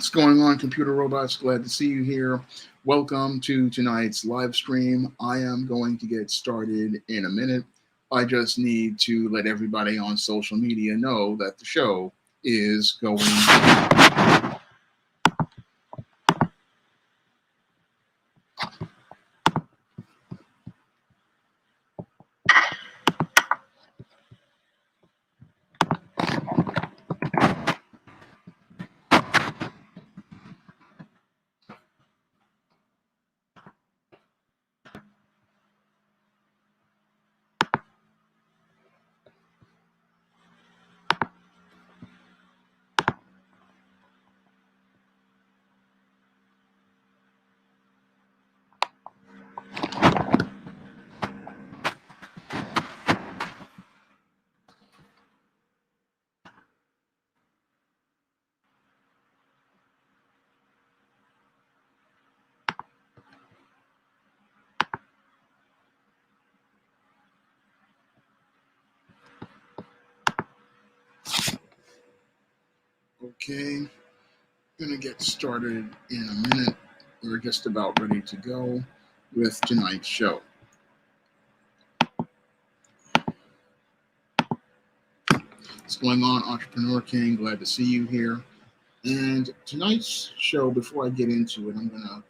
What's going on, computer robots? Glad to see you here. Welcome to tonight's live stream. I am going to get started in a minute. I just need to let everybody on social media know that the show is going. Okay, gonna get started in a minute. We're just about ready to go with tonight's show. What's going on, Entrepreneur King? Glad to see you here. And tonight's show, before I get into it, I'm going to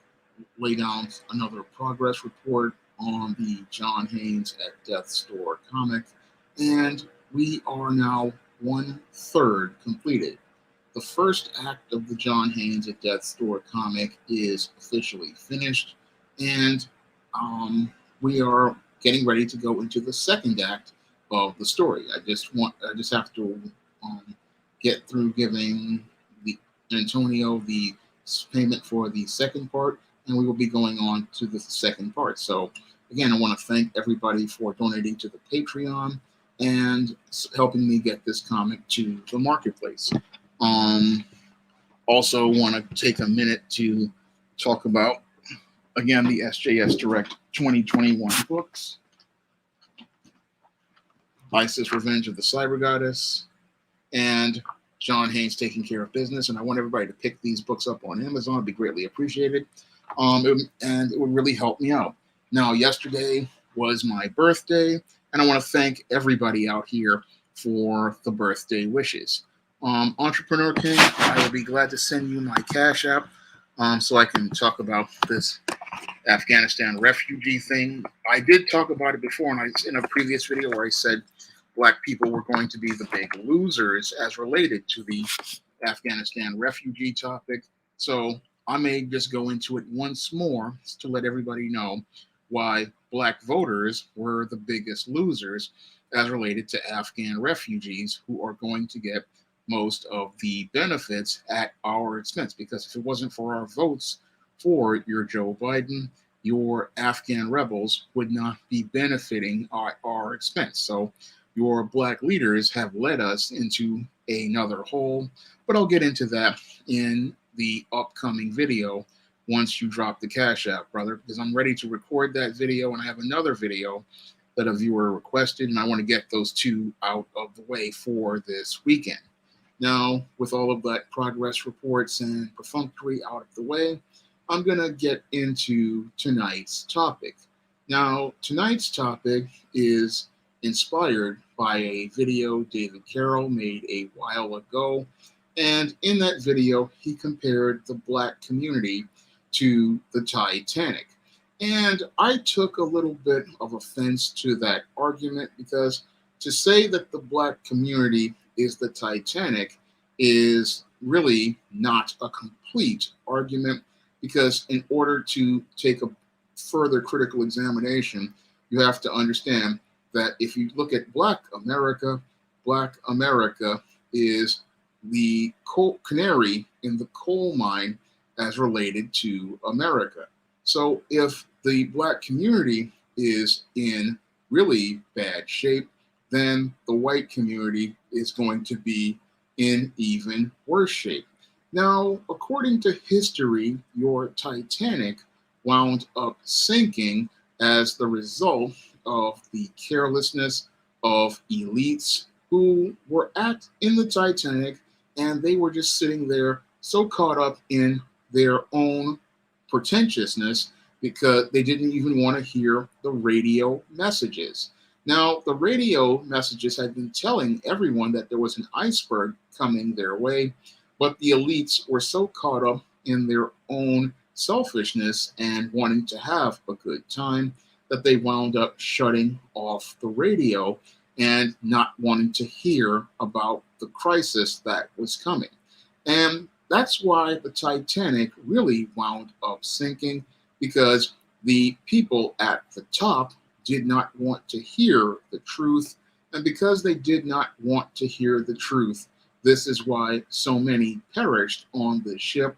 lay down another progress report on the John Haynes at Death's Door comic. And we are now 1/3 completed. The first act of the John Haynes at Death's Door comic is officially finished. And we are getting ready to go into the second act of the story. I just have to get through giving the Antonio the payment for the second part, and we will be going on to the second part. So again, I want to thank everybody for donating to the Patreon and helping me get this comic to the marketplace. Also want to take a minute to talk about, again, the SJS Direct 2021 books. Isis Revenge of the Cyber Goddess, and John Haynes Taking Care of Business. And I want everybody to pick these books up on Amazon. It'd be greatly appreciated. And it would really help me out. Now, yesterday was my birthday, and I want to thank everybody out here for the birthday wishes. Entrepreneur King, I will be glad to send you my Cash App so I can talk about this Afghanistan refugee thing. I did talk about it before in a previous video where I said Black people were going to be the big losers as related to the Afghanistan refugee topic. So I may just go into it once more to let everybody know why Black voters were the biggest losers as related to Afghan refugees who are going to get most of the benefits at our expense. Because if it wasn't for our votes for your Joe Biden, your Afghan rebels would not be benefiting at our expense. So your Black leaders have led us into another hole, but I'll get into that in the upcoming video once you drop the Cash App, brother, because I'm ready to record that video, and I have another video that a viewer requested, and I want to get those two out of the way for this weekend. Now, with all of that progress reports and perfunctory out of the way, I'm going to get into tonight's topic. Now, tonight's topic is inspired by a video David Carroll made a while ago. And in that video, he compared the Black community to the Titanic. And I took a little bit of offense to that argument, because to say that the Black community is the Titanic is really not a complete argument, because in order to take a further critical examination, you have to understand that if you look at Black America is the canary in the coal mine as related to America. So if the Black community is in really bad shape, then the white community is going to be in even worse shape. Now, according to history, your Titanic wound up sinking as the result of the carelessness of elites who were in the Titanic, and they were just sitting there so caught up in their own pretentiousness because they didn't even want to hear the radio messages. Now, the radio messages had been telling everyone that there was an iceberg coming their way, but the elites were so caught up in their own selfishness and wanting to have a good time that they wound up shutting off the radio and not wanting to hear about the crisis that was coming. And that's why the Titanic really wound up sinking, because the people at the top did not want to hear the truth. And because they did not want to hear the truth, this is why so many perished on this ship.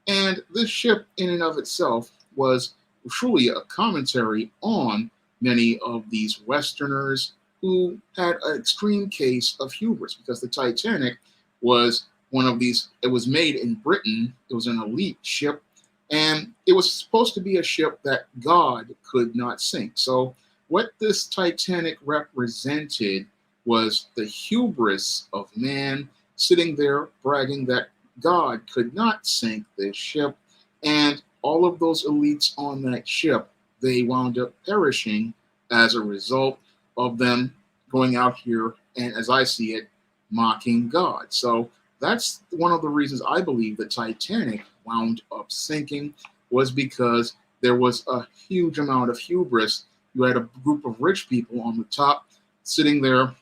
And this ship, in and of itself, was truly a commentary on many of these Westerners who had an extreme case of hubris, because the Titanic was one of these, it was made in Britain, it was an elite ship, and it was supposed to be a ship that God could not sink. So what this Titanic represented was the hubris of man sitting there bragging that God could not sink this ship, and all of those elites on that ship, they wound up perishing as a result of them going out here and, as I see it, mocking God. So that's one of the reasons I believe the Titanic wound up sinking, was because there was a huge amount of hubris. You had a group of rich people on the top sitting there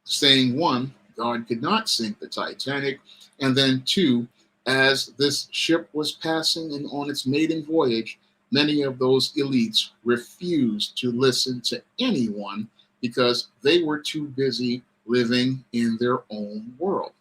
saying, one, God could not sink the Titanic, and then two, as this ship was passing and on its maiden voyage, many of those elites refused to listen to anyone because they were too busy living in their own world.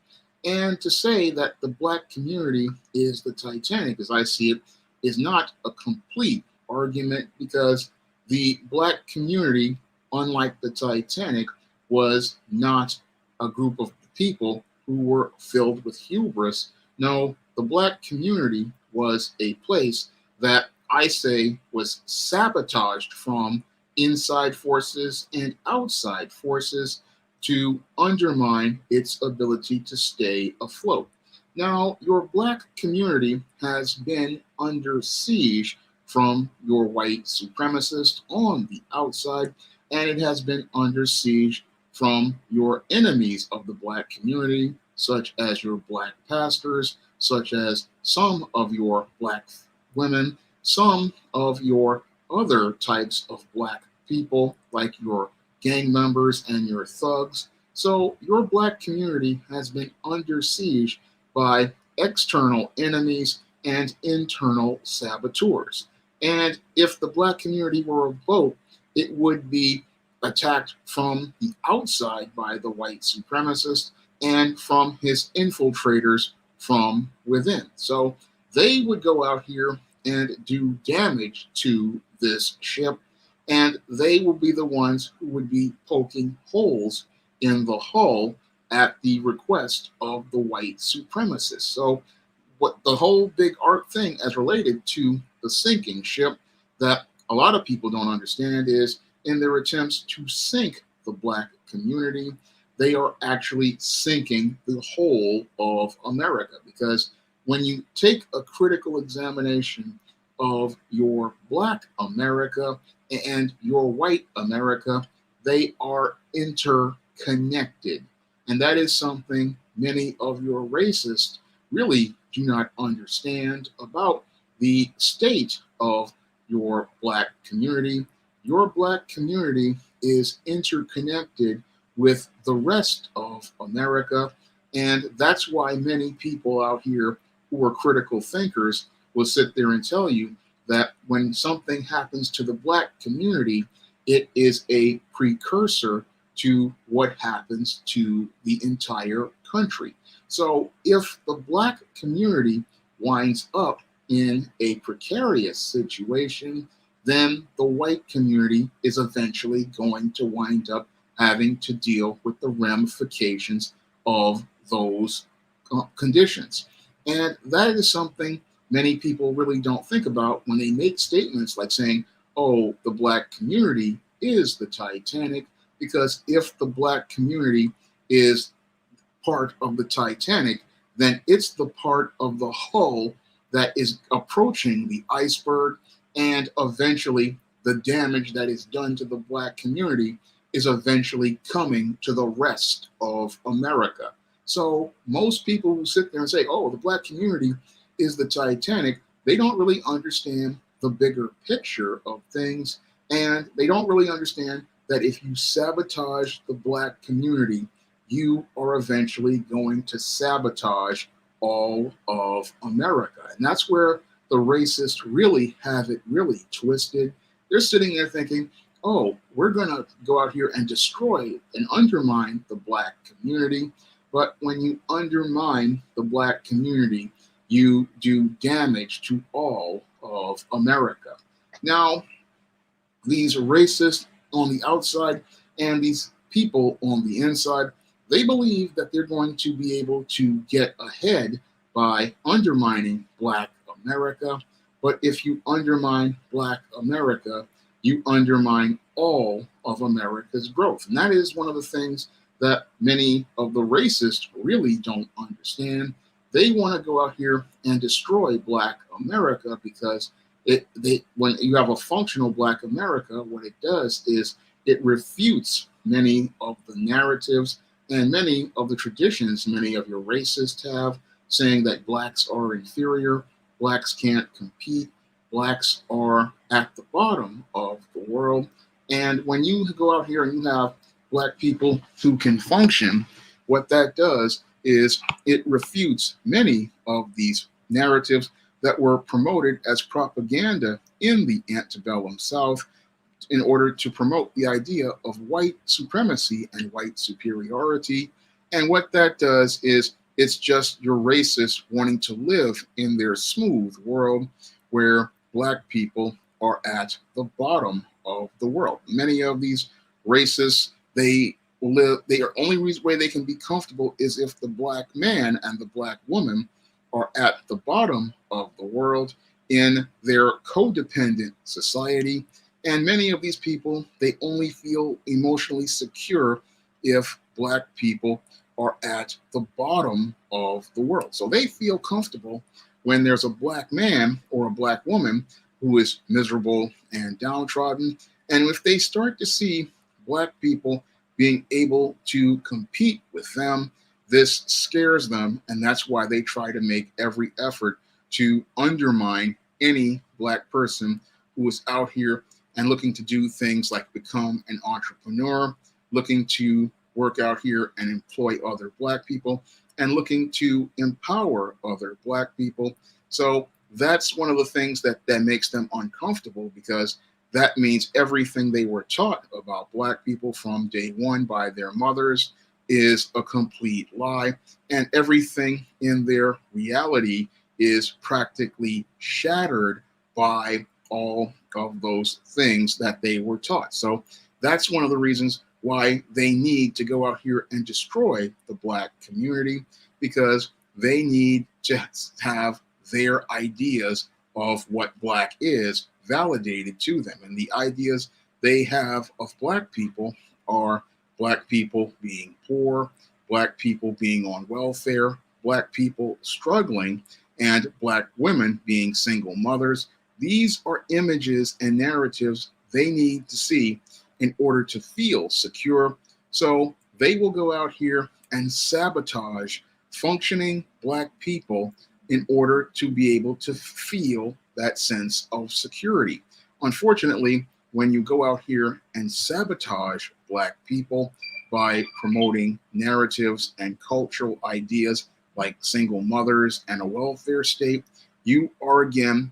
And to say that the Black community is the Titanic, as I see it, is not a complete argument, because the Black community, unlike the Titanic, was not a group of people who were filled with hubris. No, the Black community was a place that I say was sabotaged from inside forces and outside forces to undermine its ability to stay afloat. Now, your Black community has been under siege from your white supremacists on the outside, and it has been under siege from your enemies of the Black community, such as your Black pastors, such as some of your Black women, some of your other types of Black people, like your gang members and your thugs. So your Black community has been under siege by external enemies and internal saboteurs. And if the Black community were a boat, it would be attacked from the outside by the white supremacist and from his infiltrators from within. So they would go out here and do damage to this ship, and they will be the ones who would be poking holes in the hull at the request of the white supremacists. So what the whole big art thing as related to the sinking ship that a lot of people don't understand is, in their attempts to sink the Black community, they are actually sinking the whole of America. Because when you take a critical examination of your Black America and your white America, they are interconnected. And that is something many of your racists really do not understand about the state of your Black community. Your Black community is interconnected with the rest of America. And that's why many people out here who are critical thinkers will sit there and tell you that when something happens to the Black community, it is a precursor to what happens to the entire country. So if the Black community winds up in a precarious situation, then the white community is eventually going to wind up having to deal with the ramifications of those conditions. And that is something many people really don't think about when they make statements like saying, oh, the Black community is the Titanic, because if the Black community is part of the Titanic, then it's the part of the hull that is approaching the iceberg, and eventually the damage that is done to the Black community is eventually coming to the rest of America. So most people who sit there and say, oh, the Black community is the Titanic, they don't really understand the bigger picture of things, and they don't really understand that if you sabotage the Black community, you are eventually going to sabotage all of America. And that's where the racists really have it really twisted. They're sitting there thinking, oh, we're going to go out here and destroy and undermine the Black community. But when you undermine the Black community, you do damage to all of America. Now, these racists on the outside and these people on the inside, they believe that they're going to be able to get ahead by undermining Black America. But if you undermine Black America, you undermine all of America's growth. And that is one of the things that many of the racists really don't understand. They want to go out here and destroy Black America because when you have a functional Black America, what it does is it refutes many of the narratives and many of the traditions many of your racists have, saying that Blacks are inferior, Blacks can't compete, Blacks are at the bottom of the world. And when you go out here and you have Black people who can function, what that does is it refutes many of these narratives that were promoted as propaganda in the antebellum South in order to promote the idea of white supremacy and white superiority. And what that does is it's just your racists wanting to live in their smooth world where Black people are at the bottom of the world. Many of these racists, they are only reason way they can be comfortable is if the Black man and the Black woman are at the bottom of the world in their codependent society. And many of these people, they only feel emotionally secure if Black people are at the bottom of the world. So they feel comfortable when there's a Black man or a Black woman who is miserable and downtrodden. And if they start to see Black people being able to compete with them, this scares them. And that's why they try to make every effort to undermine any Black person who is out here and looking to do things like become an entrepreneur, looking to work out here and employ other Black people, and looking to empower other Black people. So that's one of the things that makes them uncomfortable, because that means everything they were taught about Black people from day one by their mothers is a complete lie, and everything in their reality is practically shattered by all of those things that they were taught. So that's one of the reasons why they need to go out here and destroy the Black community, because they need to have their ideas of what Black is validated to them. And the ideas they have of Black people are Black people being poor, Black people being on welfare, Black people struggling, and Black women being single mothers. These are images and narratives they need to see in order to feel secure. So they will go out here and sabotage functioning Black people in order to be able to feel that sense of security. Unfortunately, when you go out here and sabotage Black people by promoting narratives and cultural ideas like single mothers and a welfare state, you are again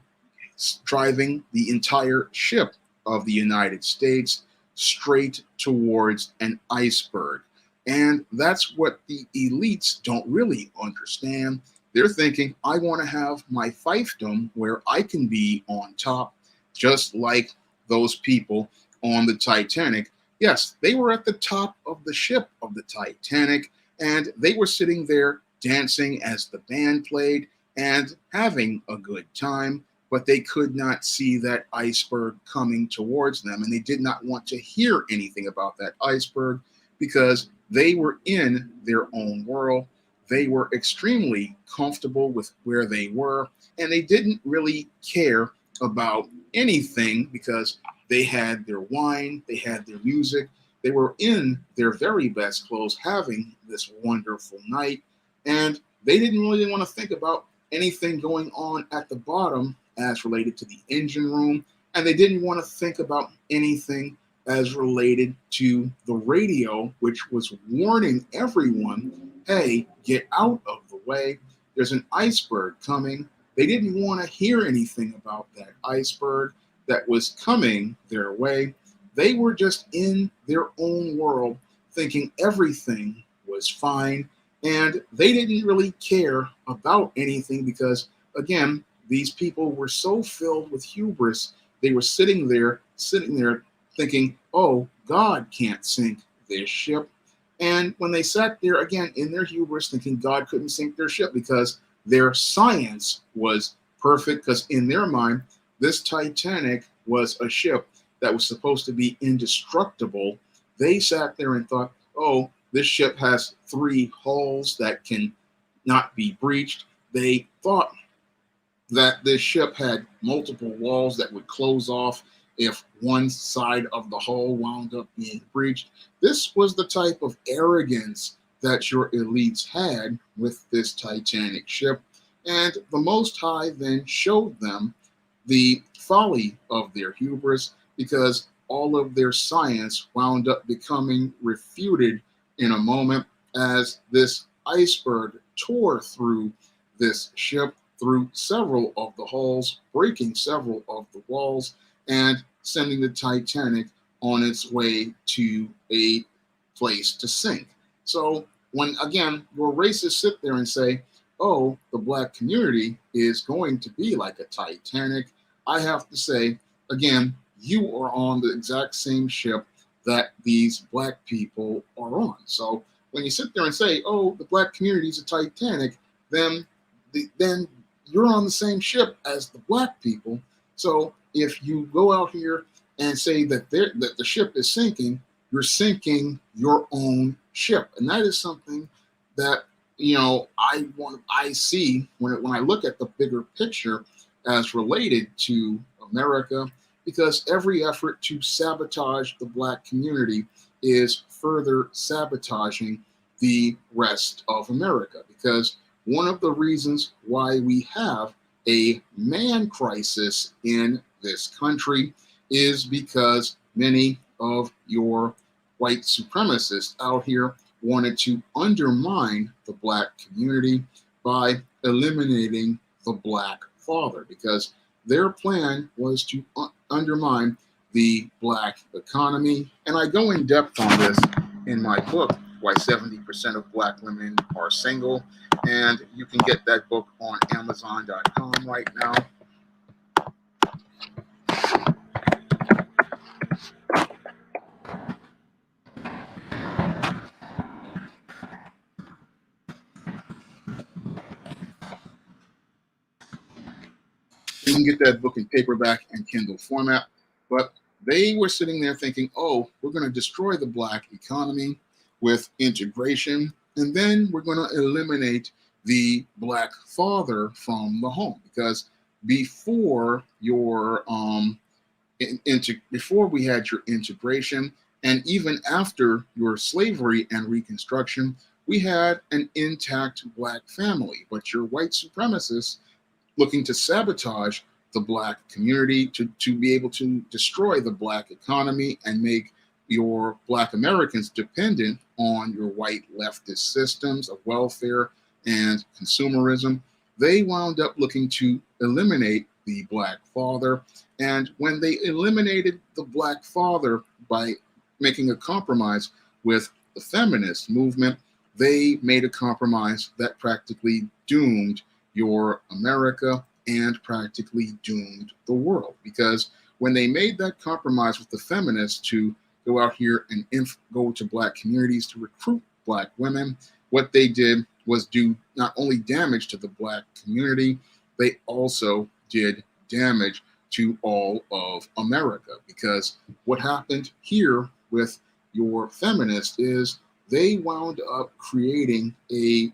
driving the entire ship of the United States straight towards an iceberg. And that's what the elites don't really understand. They're thinking, I want to have my fiefdom where I can be on top, just like those people on the Titanic. Yes, they were at the top of the ship of the Titanic, and they were sitting there dancing as the band played and having a good time, but they could not see that iceberg coming towards them, and they did not want to hear anything about that iceberg because they were in their own world. they were extremely comfortable with where they were, and they didn't really care about anything because they had their wine, they had their music, they were in their very best clothes having this wonderful night, and they didn't really want to think about anything going on at the bottom as related to the engine room, and they didn't want to think about anything as related to the radio, which was warning everyone, hey, get out of the way. There's an iceberg coming. They didn't want to hear anything about that iceberg that was coming their way. They were just in their own world, thinking everything was fine, and they didn't really care about anything because, again, these people were so filled with hubris. They were sitting there thinking, oh, God can't sink this ship. And when they sat there again in their hubris, thinking God couldn't sink their ship because their science was perfect, because in their mind, this Titanic was a ship that was supposed to be indestructible. They sat there and thought, oh, this ship has 3 hulls that can not be breached. They thought that this ship had multiple walls that would close off if one side of the hull wound up being breached. This was the type of arrogance that your elites had with this Titanic ship. And the Most High then showed them the folly of their hubris, because all of their science wound up becoming refuted in a moment as this iceberg tore through this ship, through several of the hulls, breaking several of the walls, and sending the Titanic on its way to a place to sink. So when, again, your racists sit there and say, oh, the Black community is going to be like a Titanic, I have to say, again, you are on the exact same ship that these Black people are on. So when you sit there and say, oh, the Black community is a Titanic, then you're on the same ship as the Black people. So if you go out here and say that the ship is sinking, you're sinking your own ship. And that is something that, I see when I look at the bigger picture as related to America, because every effort to sabotage the Black community is further sabotaging the rest of America. Because one of the reasons why we have a man crisis in this country is because many of your white supremacists out here wanted to undermine the Black community by eliminating the Black father, because their plan was to undermine the Black economy. And I go in depth on this in my book, Why 70% of Black Women Are Single. And you can get that book on Amazon.com right now. You can get that book in paperback and Kindle format. But they were sitting there thinking, oh, we're going to destroy the Black economy with integration, and then we're going to eliminate the Black father from the home. Because before before we had your integration, and even after your slavery and Reconstruction, we had an intact Black family. But your white supremacists, looking to sabotage the Black community, to be able to destroy the Black economy and make your Black Americans dependent on your white leftist systems of welfare and consumerism, they wound up looking to eliminate the Black father. And when they eliminated the Black father by making a compromise with the feminist movement, they made a compromise that practically doomed your America and practically doomed the world. Because when they made that compromise with the feminists to go out here and go to Black communities to recruit Black women, what they did was do not only damage to the Black community, they also did damage to all of America. Because what happened here with your feminists is they wound up creating a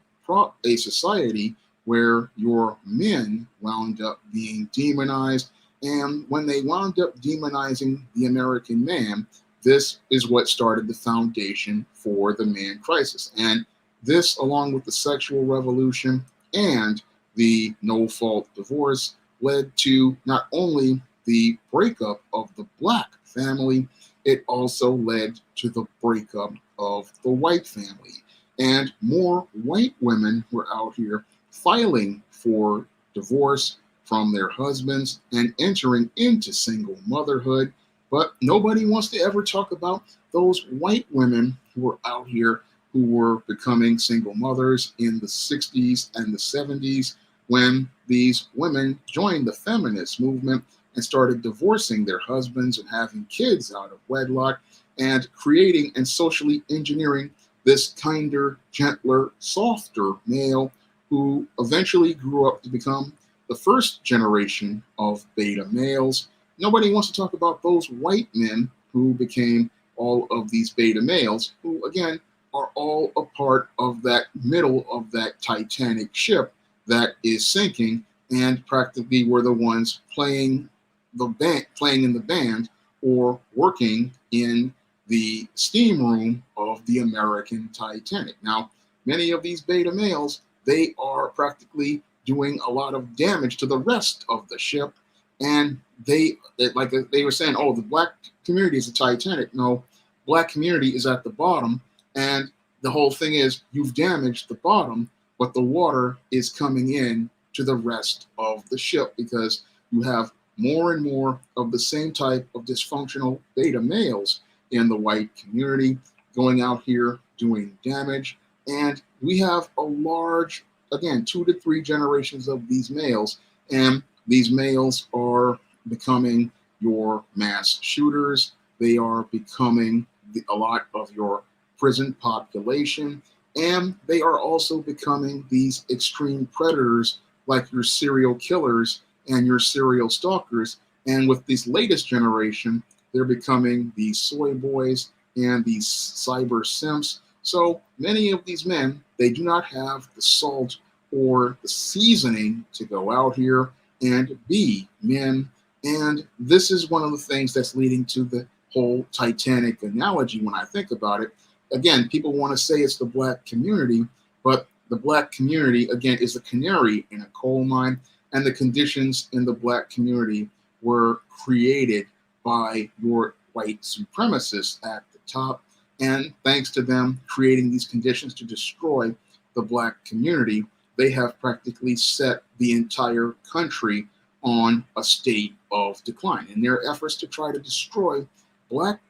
a society where your men wound up being demonized. And when they wound up demonizing the American man, this is what started the foundation for the man crisis. And this, along with the sexual revolution and the no-fault divorce, led to not only the breakup of the black family, it also led to the breakup of the white family. And more white women were out here filing for divorce from their husbands and entering into single motherhood. But nobody wants to ever talk about those white women who were out here who were becoming single mothers in the 60s and the 70s when these women joined the feminist movement and started divorcing their husbands and having kids out of wedlock and creating and socially engineering this kinder, gentler, softer male who eventually grew up to become the first generation of beta males. Nobody wants to talk about those white men who became all of these beta males, who again are all a part of that middle of that Titanic ship that is sinking, and practically were the ones playing in the band or working in the steam room of the American Titanic. Now, many of these beta males, they are practically doing a lot of damage to the rest of the ship. And they were saying, oh, the black community is the Titanic. No, black community is at the bottom. And the whole thing is you've damaged the bottom, but the water is coming in to the rest of the ship because you have more and more of the same type of dysfunctional beta males in the white community going out here doing damage. And we have a large, again, 2 to 3 generations of these males. And these males are becoming your mass shooters. They are becoming a lot of your prison population. And they are also becoming these extreme predators like your serial killers and your serial stalkers. And with this latest generation, they're becoming these soy boys and these cyber simps. So many of these men, they do not have the salt or the seasoning to go out here and be men. And this is one of the things that's leading to the whole Titanic analogy when I think about it. Again, people want to say it's the black community, but the black community, again, is a canary in a coal mine, and the conditions in the black community were created by your white supremacists at the top. And thanks to them creating these conditions to destroy the black community, they have practically set the entire country on a state of decline. In their efforts to try to destroy black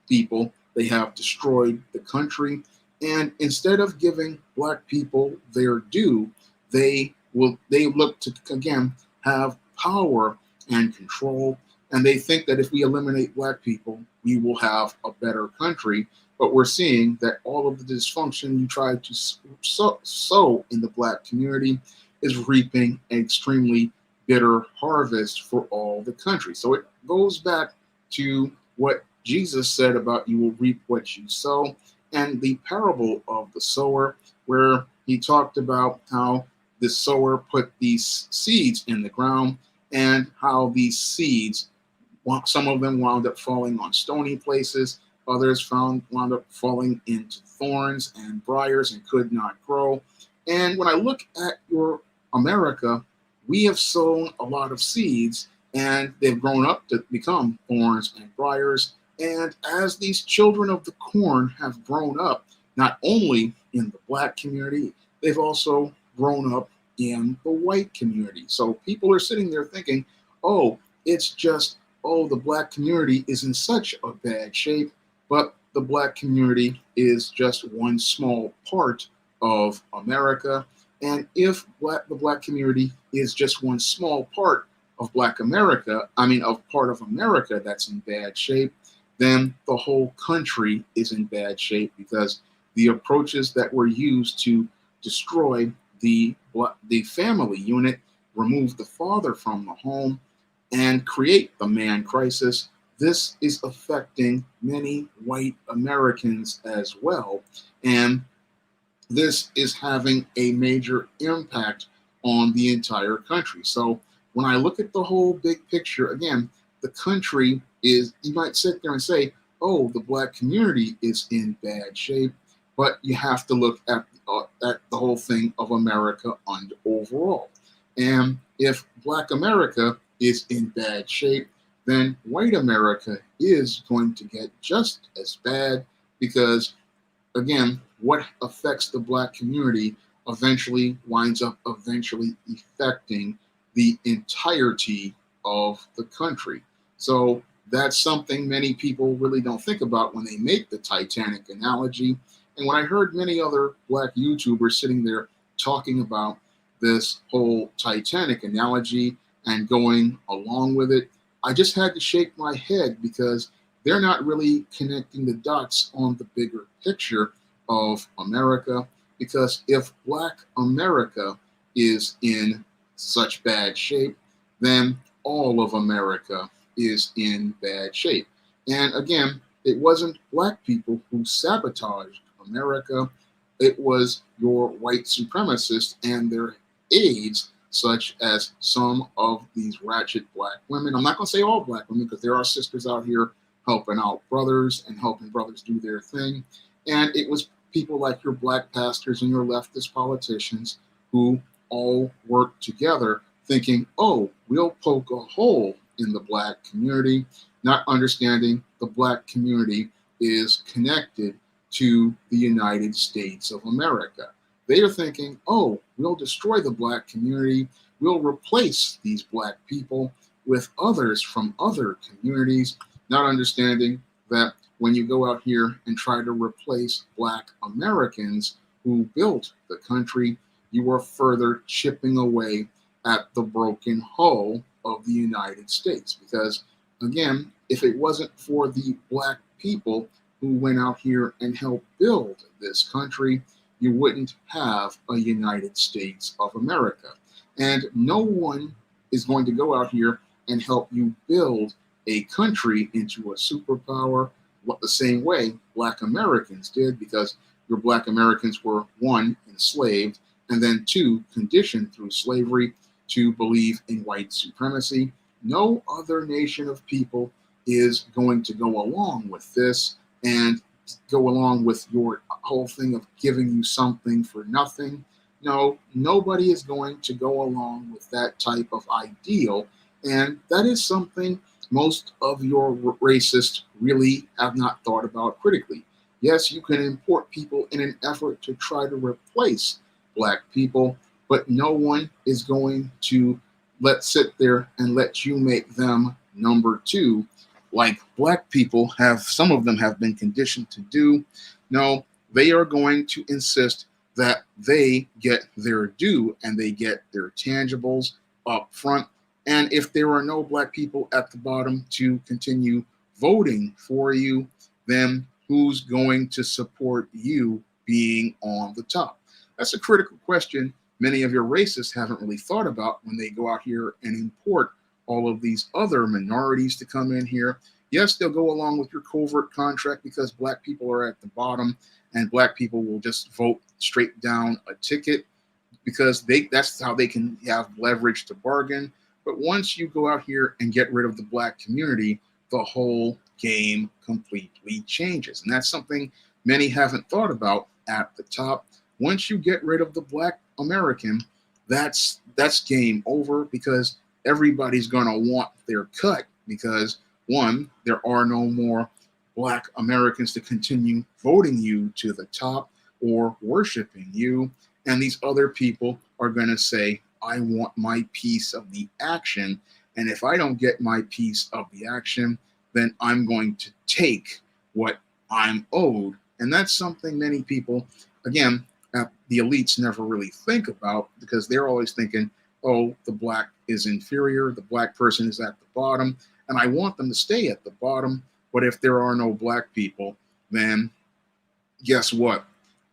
people, they have destroyed the country. And instead of giving black people their due, they look to, again, have power and control. And they think that if we eliminate black people, we will have a better country. But we're seeing that all of the dysfunction you try to sow in the black community is reaping an extremely bitter harvest for all the country. So it goes back to what Jesus said about you will reap what you sow, and the parable of the sower, where he talked about how the sower put these seeds in the ground and how these seeds, some of them wound up falling on stony places, others wound up falling into thorns and briars and could not grow. And when I look at your America, we have sown a lot of seeds and they've grown up to become thorns and briars. And as these children of the corn have grown up, not only in the black community, they've also grown up in the white community. So people are sitting there thinking, oh, it's just, oh, the black community is in such a bad shape, but the black community is just one small part of America. And if the black community is just one small part of Black America, of part of America that's in bad shape, then the whole country is in bad shape, because the approaches that were used to destroy the family unit, remove the father from the home, and create the man crisis, this is affecting many white Americans as well. And this is having a major impact on the entire country. So when I look at the whole big picture, again, the country is, you might sit there and say, oh, the black community is in bad shape, but you have to look at the whole thing of America and overall. And if black America is in bad shape, then white America is going to get just as bad because, again, what affects the black community eventually winds up eventually affecting the entirety of the country. So that's something many people really don't think about when they make the Titanic analogy. And when I heard many other black YouTubers sitting there talking about this whole Titanic analogy and going along with it, I just had to shake my head because they're not really connecting the dots on the bigger picture of America. Because if black America is in such bad shape, then all of America is in bad shape. And again, it wasn't black people who sabotaged America. It was your white supremacists and their aides, such as some of these ratchet black women. I'm not going to say all black women because there are sisters out here helping out brothers and helping brothers do their thing. And it was people like your black pastors and your leftist politicians who all worked together thinking, oh, we'll poke a hole in the black community, not understanding the black community is connected to the United States of America. They are thinking, oh, we'll destroy the black community. We'll replace these black people with others from other communities, not understanding that when you go out here and try to replace black Americans who built the country, you are further chipping away at the broken hull of the United States. Because again, if it wasn't for the black people who went out here and helped build this country, you wouldn't have a United States of America. And no one is going to go out here and help you build a country into a superpower the same way black Americans did, because your black Americans were, one, enslaved, and then two, conditioned through slavery to believe in white supremacy. No other nation of people is going to go along with this and go along with your whole thing of giving you something for nothing. No, nobody is going to go along with that type of ideal. And that is something most of your racists really have not thought about critically. Yes, you can import people in an effort to try to replace black people, but no one is going to sit there and let you make them number two, like black people have, some of them have been conditioned to do. No, they are going to insist that they get their due and they get their tangibles up front. And if there are no black people at the bottom to continue voting for you, then who's going to support you being on the top? That's a critical question many of your racists haven't really thought about when they go out here and import all of these other minorities to come in here. Yes, they'll go along with your covert contract because black people are at the bottom and black people will just vote straight down a ticket because that's how they can have leverage to bargain. But once you go out here and get rid of the black community, the whole game completely changes. And that's something many haven't thought about at the top. Once you get rid of the black American, that's game over, because everybody's going to want their cut, because one, there are no more black Americans to continue voting you to the top or worshiping you. And these other people are going to say, I want my piece of the action. And if I don't get my piece of the action, then I'm going to take what I'm owed. And that's something many people, again, the elites never really think about, because they're always thinking, oh, the black is inferior, the black person is at the bottom, and I want them to stay at the bottom. But if there are no black people, then guess what?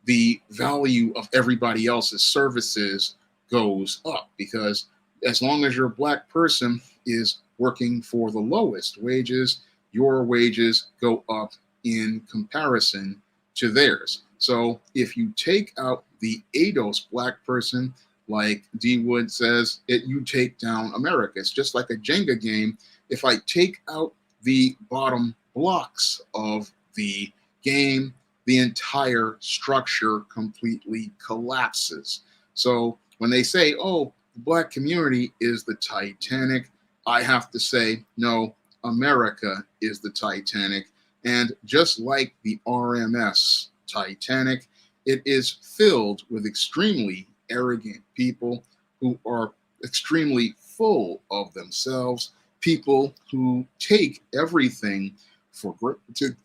The value of everybody else's services goes up, because as long as your black person is working for the lowest wages, your wages go up in comparison to theirs. So if you take out the ADOS black person, like D Wood says, you take down America. It's just like a Jenga game. If I take out the bottom blocks of the game, the entire structure completely collapses. So when they say, oh, the black community is the Titanic, I have to say, no, America is the Titanic. And just like the RMS Titanic, it is filled with extremely arrogant people who are extremely full of themselves, people who take everything for granted,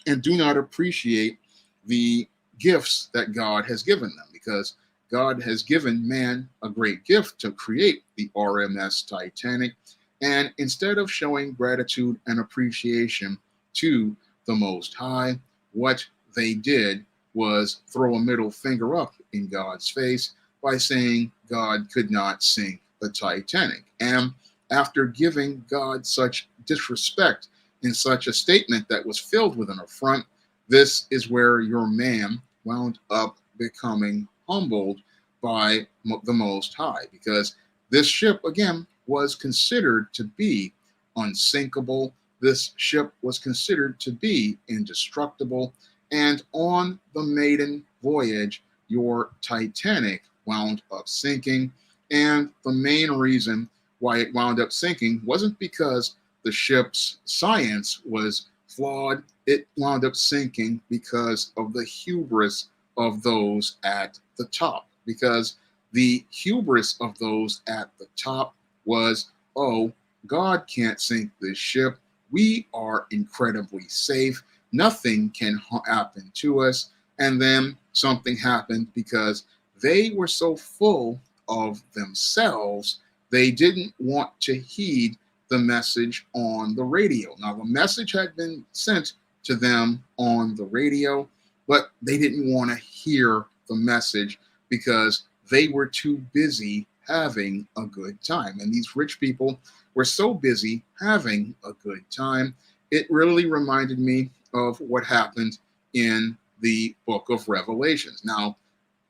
and do not appreciate the gifts that God has given them, because God has given man a great gift to create the RMS Titanic. And instead of showing gratitude and appreciation to the Most High, what they did was throw a middle finger up in God's face by saying God could not sink the Titanic. And after giving God such disrespect in such a statement that was filled with an affront, this is where your man wound up becoming humbled by the Most High, because this ship, again, was considered to be unsinkable. This ship was considered to be indestructible. And on the maiden voyage, your Titanic wound up sinking. And the main reason why it wound up sinking wasn't because the ship's science was flawed. It wound up sinking because of the hubris of those at the top. Because the hubris of those at the top was, oh, God can't sink this ship. We are incredibly safe. Nothing can happen to us. And then something happened because they were so full of themselves, they didn't want to heed the message on the radio. Now, the message had been sent to them on the radio, but they didn't want to hear the message because they were too busy having a good time. And these rich people were so busy having a good time, it really reminded me of what happened in the book of Revelations. Now,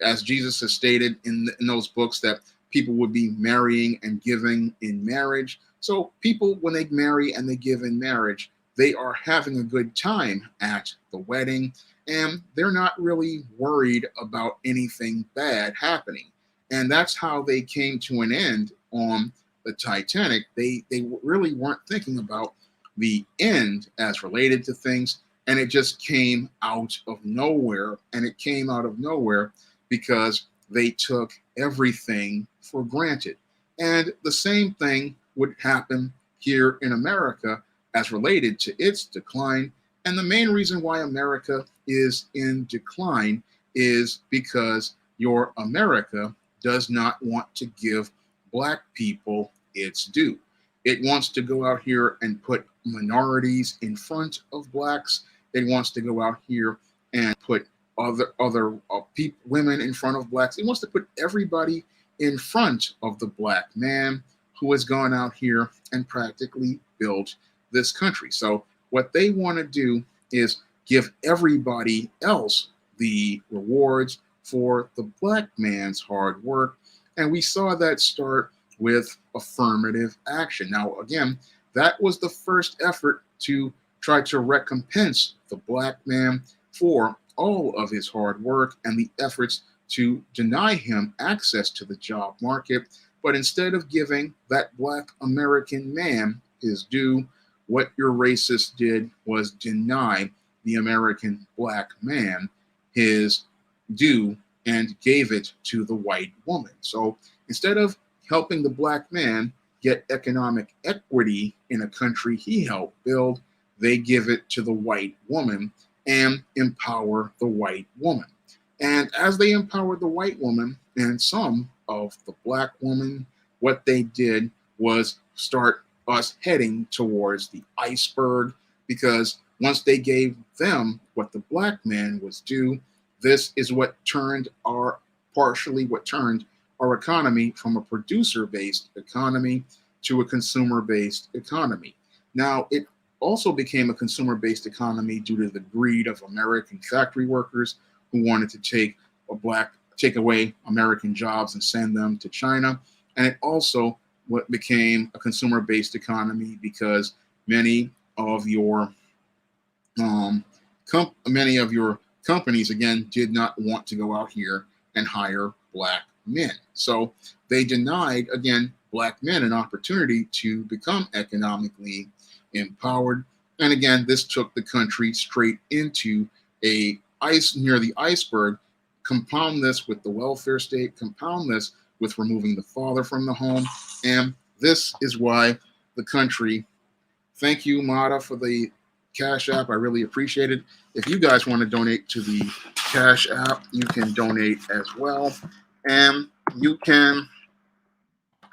as Jesus has stated in those books, that people would be marrying and giving in marriage. So people, when they marry and they give in marriage, they are having a good time at the wedding, and they're not really worried about anything bad happening. And that's how they came to an end on the Titanic. They really weren't thinking about the end as related to things, and it just came out of nowhere. And it came out of nowhere because they took everything for granted. And the same thing would happen here in America as related to its decline. And the main reason why America is in decline is because your America does not want to give Black people its due. It wants to go out here and put minorities in front of Blacks. It wants to go out here and put other women in front of Blacks. It wants to put everybody in front of the Black man who has gone out here and practically built this country. So what they want to do is give everybody else the rewards for the Black man's hard work. And we saw that start with affirmative action. Now, again, that was the first effort to try to recompense the Black man for all of his hard work and the efforts to deny him access to the job market. But instead of giving that Black American man his due, what your racists did was deny the American Black man his due and gave it to the white woman. So instead of helping the Black man get economic equity in a country he helped build, they give it to the white woman and empower the white woman. And as they empowered the white woman and some of the Black woman, what they did was start us heading towards the iceberg, because once they gave them what the Black man was due, this is what turned our economy from a producer-based economy to a consumer-based economy. Now, it also became a consumer-based economy due to the greed of American factory workers who wanted to take away American jobs and send them to China. And it also what became a consumer-based economy because many of your many of your companies again did not want to go out here and hire black men. So they denied again black men an opportunity to become economically empowered. And again, this took the country straight into a ice near the iceberg. Compound this with the welfare state, compound this with removing the father from the home. And this is why the country, thank you, Mata, for the Cash App. I really appreciate it. If you guys want to donate to the Cash App, you can donate as well. And you can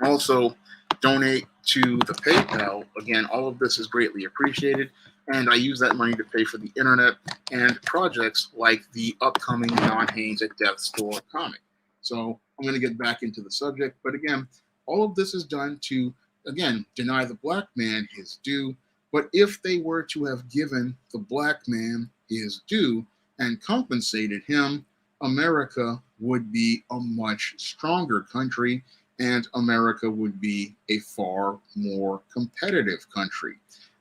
also donate to the PayPal. Again, all of this is greatly appreciated. And I use that money to pay for the internet and projects like the upcoming John Haynes at Death's Door comic. So I'm going to get back into the subject. But again, all of this is done to, again, deny the black man his due. But if they were to have given the black man his due and compensated him, America would be a much stronger country, and America would be a far more competitive country.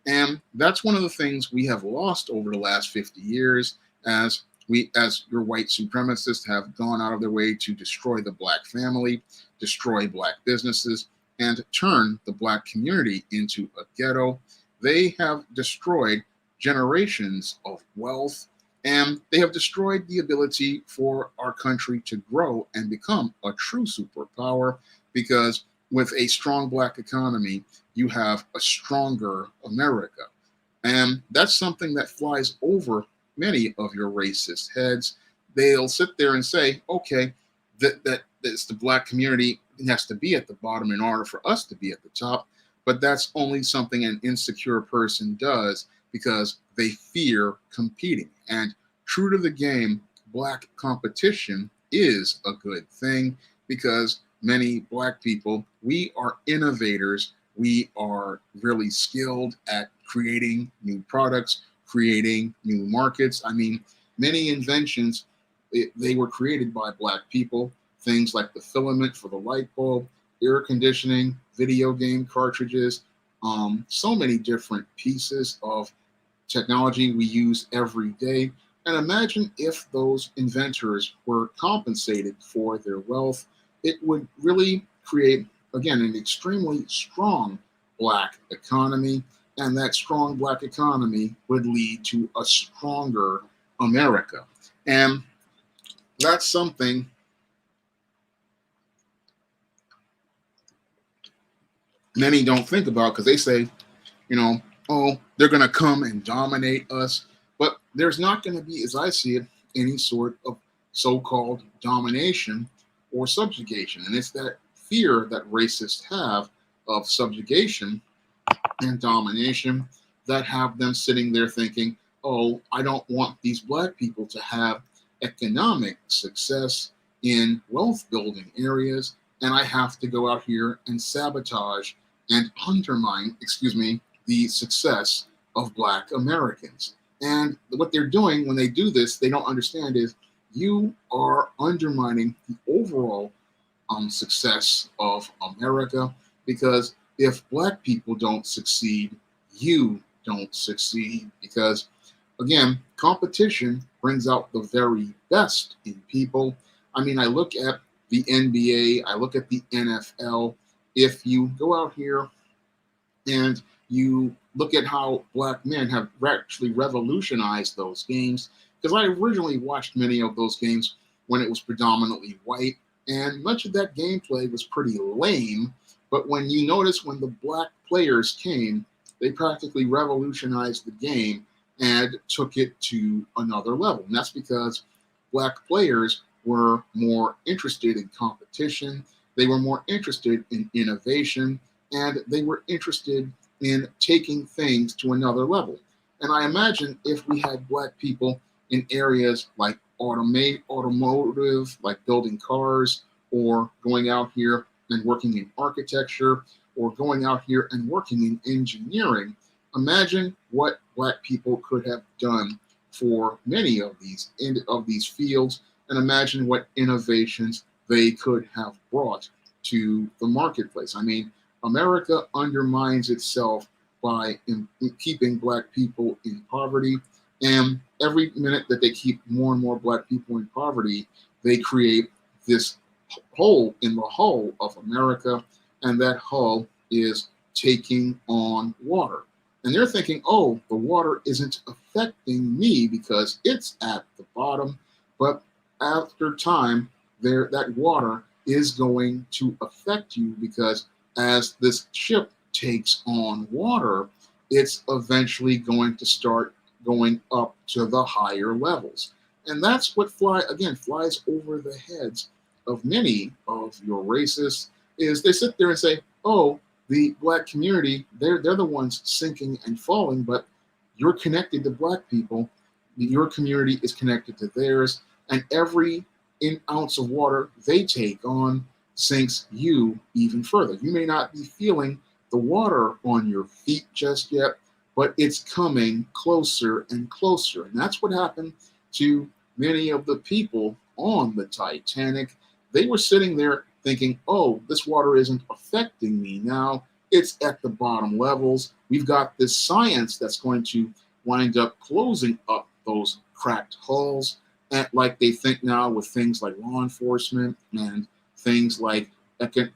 And that's one of the things we have lost over the last 50 years as your white supremacists have gone out of their way to destroy the black family, destroy black businesses, and turn the black community into a ghetto. They have destroyed generations of wealth, and they have destroyed the ability for our country to grow and become a true superpower, because with a strong black economy, you have a stronger America. And that's something that flies over many of your racist heads. They'll sit there and say, okay, that's the black community has to be at the bottom in order for us to be at the top. But that's only something an insecure person does because they fear competing. And true to the game, black competition is a good thing because many black people, we are innovators. We are really skilled at creating new products, creating new markets. I mean, many inventions, they were created by black people. Things like the filament for the light bulb, air conditioning, video game cartridges, so many different pieces of technology we use every day. And imagine if those inventors were compensated for their wealth, it would really create, again, an extremely strong black economy. And that strong black economy would lead to a stronger America. And that's something many don't think about because they say, oh, they're going to come and dominate us. But there's not going to be, as I see it, any sort of so-called domination or subjugation. And it's that fear that racists have of subjugation and domination that have them sitting there thinking, oh, I don't want these black people to have economic success in wealth building areas, and I have to go out here and sabotage and undermine, the success of black Americans. And what they're doing when they do this, they don't understand is you are undermining the overall success of America, because if black people don't succeed, you don't succeed, because again, competition brings out the very best in people. I mean, I look at the NBA, I look at the NFL. If you go out here and you look at how black men have actually revolutionized those games, because I originally watched many of those games when it was predominantly white, and much of that gameplay was pretty lame. But when you notice when the black players came, they practically revolutionized the game and took it to another level. And that's because black players were more interested in competition, they were more interested in innovation, and they were interested in taking things to another level. And I imagine if we had black people in areas like automotive, like building cars, or going out here and working in architecture, or going out here and working in engineering, imagine what black people could have done for many of these fields, and imagine what innovations they could have brought to the marketplace. I mean, America undermines itself by keeping Black people in poverty, and every minute that they keep more and more Black people in poverty, they create this hole in the hull of America, and that hull is taking on water. And they're thinking, oh, the water isn't affecting me because it's at the bottom. But after time, that water is going to affect you, because as this ship takes on water, it's eventually going to start going up to the higher levels. And that's what flies over the heads of many of your racists, is they sit there and say, oh, the Black community, they're the ones sinking and falling, but you're connected to Black people. Your community is connected to theirs, and every ounce of water they take on sinks you even further. You may not be feeling the water on your feet just yet, but it's coming closer and closer. And that's what happened to many of the people on the Titanic. They were sitting there thinking, oh, this water isn't affecting me now. It's at the bottom levels. We've got this science that's going to wind up closing up those cracked hulls. And like they think now with things like law enforcement and things like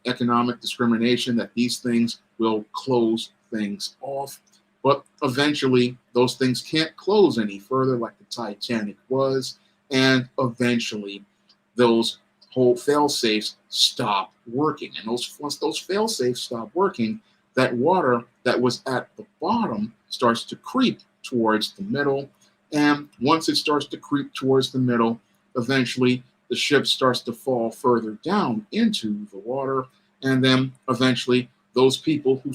economic discrimination, that these things will close things off. But eventually, those things can't close any further like the Titanic was. And eventually, those whole fail-safes stop working. And once those fail-safes stop working, that water that was at the bottom starts to creep towards the middle. And once it starts to creep towards the middle, eventually the ship starts to fall further down into the water. And then eventually those people who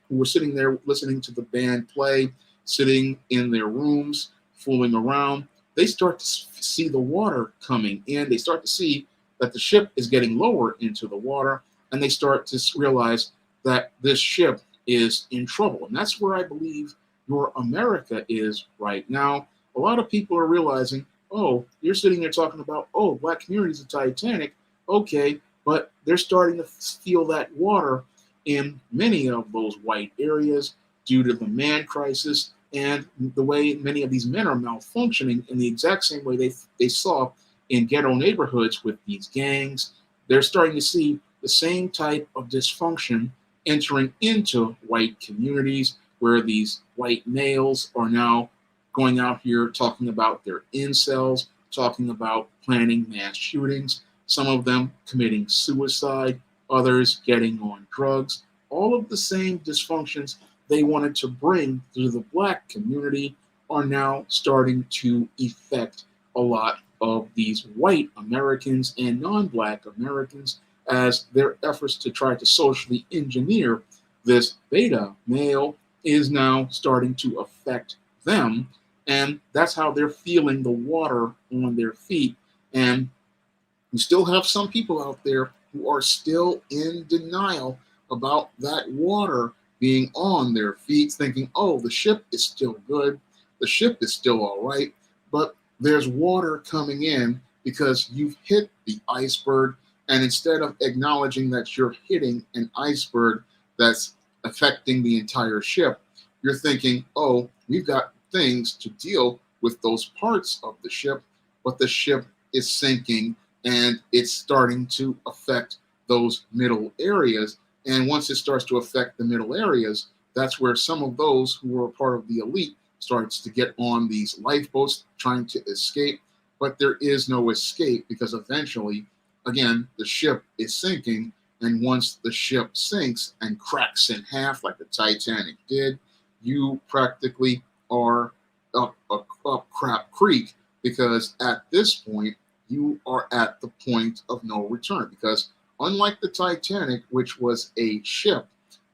were sitting there listening to the band play, sitting in their rooms, fooling around, they start to see the water coming in. They start to see that the ship is getting lower into the water, and they start to realize that this ship is in trouble. And that's where I believe your America is right now. A lot of people are realizing, oh, you're sitting there talking about, oh, Black communities of Titanic. Okay, but they're starting to feel that water in many of those white areas due to the man crisis and the way many of these men are malfunctioning in the exact same way they saw in ghetto neighborhoods with these gangs. They're starting to see the same type of dysfunction entering into white communities, where these white males are now going out here talking about their incels, talking about planning mass shootings, some of them committing suicide, others getting on drugs. All of the same dysfunctions they wanted to bring to the Black community are now starting to affect a lot of these white Americans and non-Black Americans, as their efforts to try to socially engineer this beta male is now starting to affect them. And that's how they're feeling the water on their feet. And you still have some people out there who are still in denial about that water being on their feet, thinking, oh, the ship is still good. The ship is still all right. But there's water coming in because you've hit the iceberg. And instead of acknowledging that you're hitting an iceberg that's affecting the entire ship, you're thinking, oh, we've got things to deal with those parts of the ship, but the ship is sinking and it's starting to affect those middle areas. And once it starts to affect the middle areas, that's where some of those who were a part of the elite starts to get on these lifeboats trying to escape. But there is no escape, because eventually, again, the ship is sinking. And once the ship sinks and cracks in half like the Titanic did, you practically are up crap creek, because at this point, you are at the point of no return. Because unlike the Titanic, which was a ship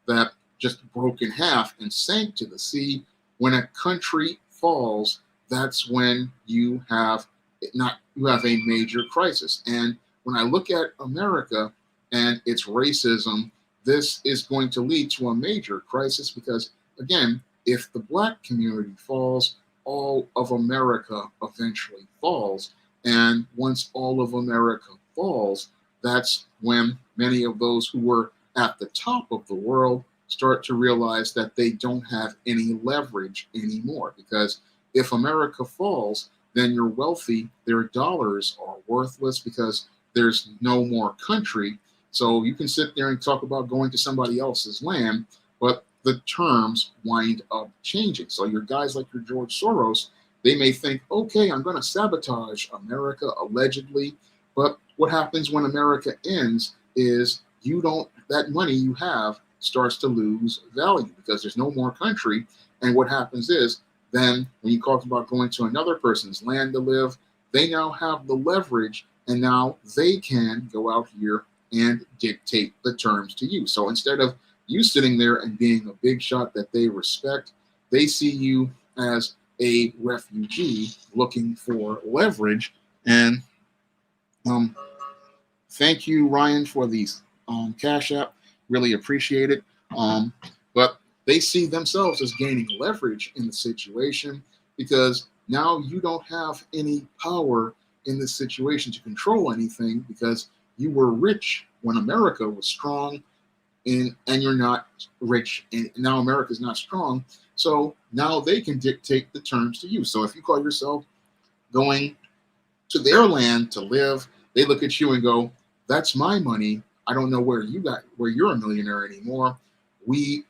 that just broke in half and sank to the sea, when a country falls, that's when you have a major crisis. And when I look at America and its racism, this is going to lead to a major crisis, because, again, if the Black community falls, all of America eventually falls. And once all of America falls, that's when many of those who were at the top of the world start to realize that they don't have any leverage anymore. Because if America falls, then you're wealthy, their dollars are worthless because there's no more country. So you can sit there and talk about going to somebody else's land, but the terms wind up changing. So your guys like your George Soros, they may think, okay, I'm going to sabotage America allegedly. But what happens when America ends is that money you have starts to lose value because there's no more country. And what happens is then when you talk about going to another person's land to live, they now have the leverage and now they can go out here and dictate the terms to you. So instead of you sitting there and being a big shot that they respect, they see you as a refugee looking for leverage. And thank you, Ryan, for these Cash App. Really appreciate it. But they see themselves as gaining leverage in the situation because now you don't have any power in this situation to control anything because you were rich when America was strong and you're not rich and now America's not strong. So now they can dictate the terms to you. So if you call yourself going to their land to live, they look at you and go, that's my money. I don't know where you're a millionaire anymore. We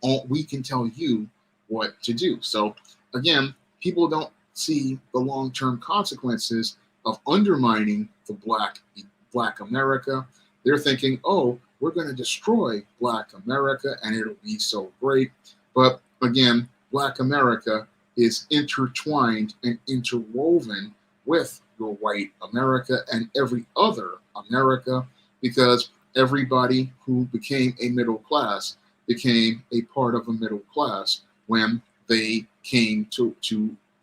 can tell you what to do. So again, people don't see the long-term consequences of undermining the black America. They're thinking, oh, we're going to destroy Black America and it'll be so great. But again, Black America is intertwined and interwoven with your white America and every other America because everybody who became a middle class became a part of a middle class when they came to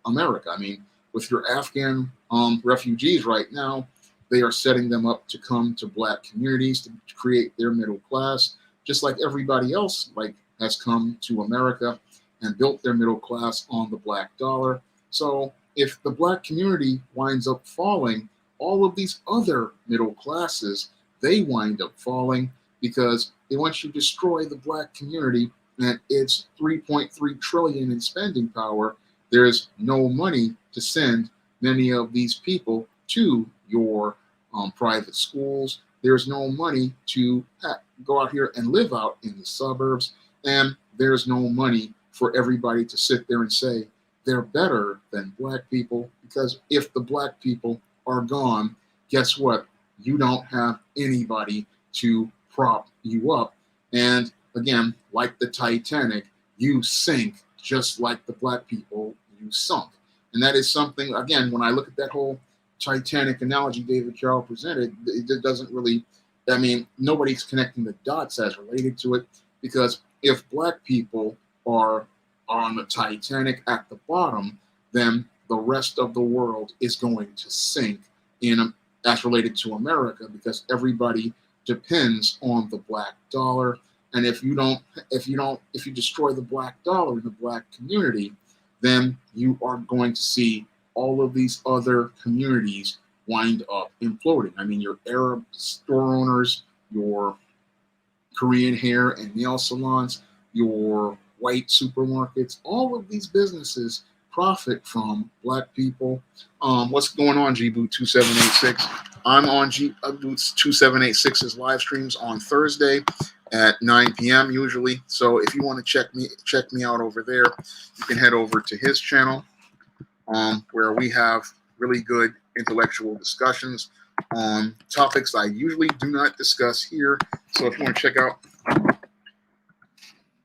America. I mean, with your Afghan refugees right now, they are setting them up to come to Black communities to create their middle class, just like everybody else has come to America and built their middle class on the Black dollar. So if the Black community winds up falling, all of these other middle classes, they wind up falling because once you destroy the Black community and its 3.3 trillion in spending power, there's no money to send many of these people to your private schools. There's no money to go out here and live out in the suburbs. And there's no money for everybody to sit there and say they're better than Black people, because if the Black people are gone, guess what? You don't have anybody to prop you up. And again, like the Titanic, you sink just like the Black people you sunk. And that is something, again, when I look at that whole Titanic analogy David Carroll presented, it doesn't really, I mean, nobody's connecting the dots as related to it, because if Black people are on the Titanic at the bottom, then the rest of the world is going to sink as related to America, because everybody depends on the Black dollar. And if you destroy the Black dollar in the Black community, then you are going to see all of these other communities wind up imploding. I mean, your Arab store owners, your Korean hair and nail salons, your white supermarkets, all of these businesses profit from Black people. What's going on, G-Boot 2786? I'm on G-Boot 2786's live streams on Thursday at 9 p.m. usually. So if you want to check me out over there, you can head over to his channel, where we have really good intellectual discussions on topics I usually do not discuss here. So if you want to check out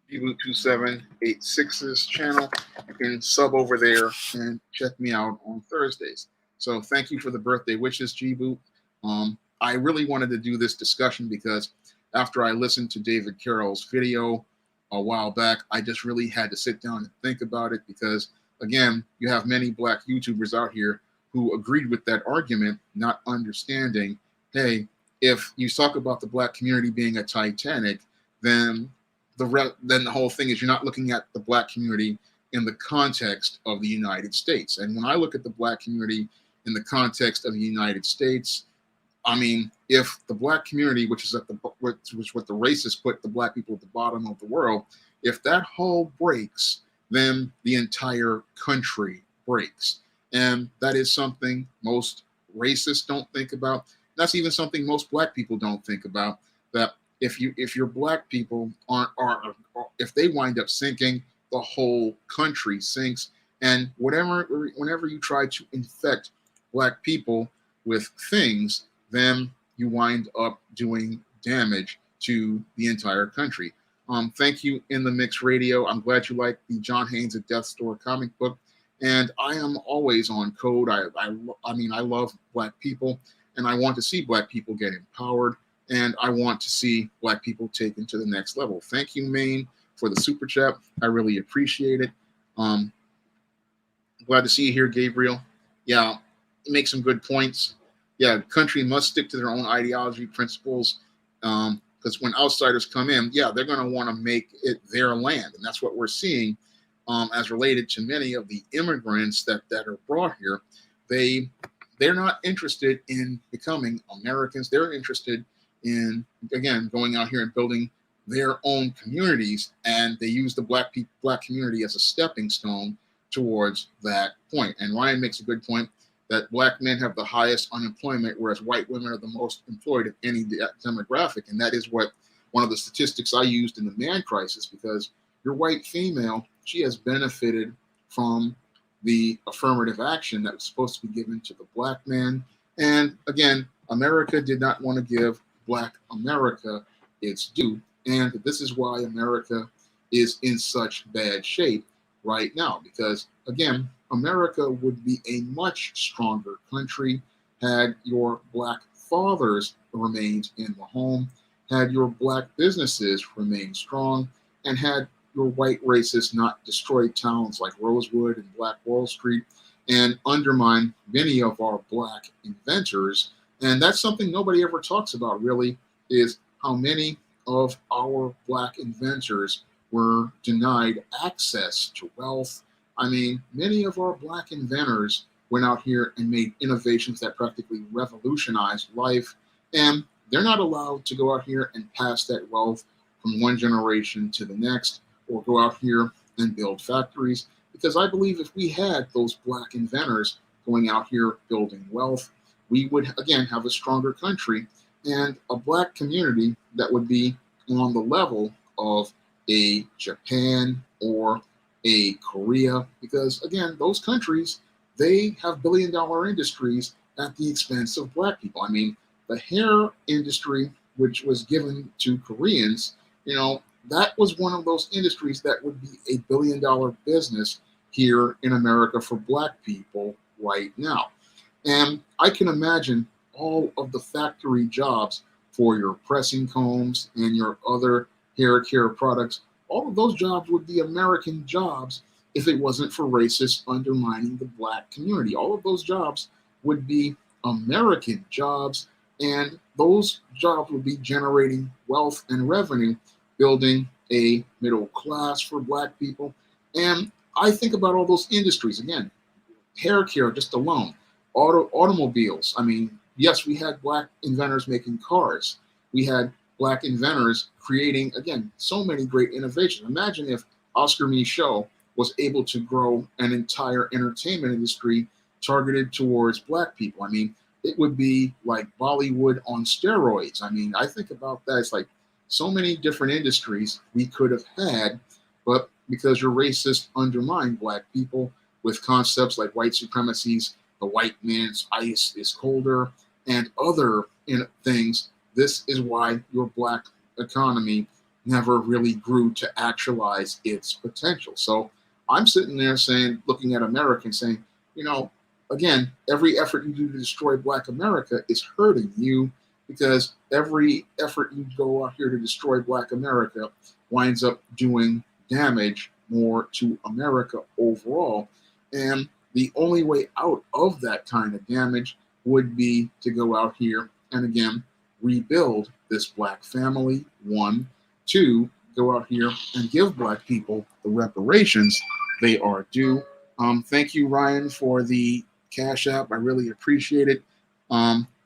G-Boot 2786's channel, you can sub over there and check me out on Thursdays. So thank you for the birthday wishes, G-Boot. I really wanted to do this discussion because after I listened to David Carroll's video a while back, I just really had to sit down and think about it, because again, you have many Black YouTubers out here who agreed with that argument, not understanding, hey, if you talk about the Black community being a Titanic, then the whole thing is you're not looking at the Black community in the context of the United States. And when I look at the black community in the context of the United States, I mean, if the black community, which is what the racists put the black people at the bottom of the world, if that hull breaks, then the entire country breaks. And that is something most racists don't think about. That's even something most black people don't think about. That if your black people are if they wind up sinking, the whole country sinks. And whenever you try to infect black people with things, then you wind up doing damage to the entire country. Thank you, In the Mix Radio. I'm glad you like the John Haynes at Death Store comic book. And I am always on code. I mean, I love black people, and I want to see black people get empowered, and I want to see black people taken to the next level. Thank you, Maine, for the super chat. I really appreciate it. Glad to see you here, Gabriel. Yeah, you make some good points. Yeah, the country must stick to their own ideology, principles, because when outsiders come in, yeah, they're going to want to make it their land, and that's what we're seeing as related to many of the immigrants that are brought here. They're not interested in becoming Americans. They're interested in, again, going out here and building their own communities, and they use the black community as a stepping stone towards that point. And Ryan makes a good point that black men have the highest unemployment, whereas white women are the most employed of any demographic. And that is what one of the statistics I used in the man crisis, because your white female, she has benefited from the affirmative action that was supposed to be given to the black man. And again, America did not want to give black America its due. And this is why America is in such bad shape right now, because again, America would be a much stronger country had your black fathers remained in the home, had your black businesses remained strong, and had your white racists not destroyed towns like Rosewood and Black Wall Street and undermine many of our black inventors. And that's something nobody ever talks about, really, is how many of our black inventors were denied access to wealth. I mean, many of our black inventors went out here and made innovations that practically revolutionized life, and they're not allowed to go out here and pass that wealth from one generation to the next, or go out here and build factories, because I believe if we had those black inventors going out here building wealth, we would, again, have a stronger country and a black community that would be on the level of a Japan or a Korea, because again, those countries, they have billion-dollar industries at the expense of black people. I mean, the hair industry, which was given to Koreans, that was one of those industries that would be a billion-dollar business here in America for black people right now. And I can imagine all of the factory jobs for your pressing combs and your other hair care products. All of those jobs would be American jobs if it wasn't for racists undermining the black community. All of those jobs would be American jobs, and those jobs would be generating wealth and revenue, building a middle class for black people. And I think about all those industries, again, hair care just alone, automobiles. I mean, yes, we had black inventors making cars. We had black inventors creating, again, so many great innovations. Imagine if Oscar Micheaux was able to grow an entire entertainment industry targeted towards black people. I mean, it would be like Bollywood on steroids. I mean, I think about that. It's like so many different industries we could have had, but because your racists undermine black people with concepts like white supremacies, the white man's ice is colder, and other things, this is why your black economy never really grew to actualize its potential. So I'm sitting there saying, looking at America and saying, again, every effort you do to destroy black America is hurting you, because every effort you go out here to destroy black America winds up doing damage more to America overall. And the only way out of that kind of damage would be to go out here and, again, rebuild this black family. 1, 2, go out here and give black people the reparations they are due. Thank you, Ryan, for the Cash App. I really appreciate it.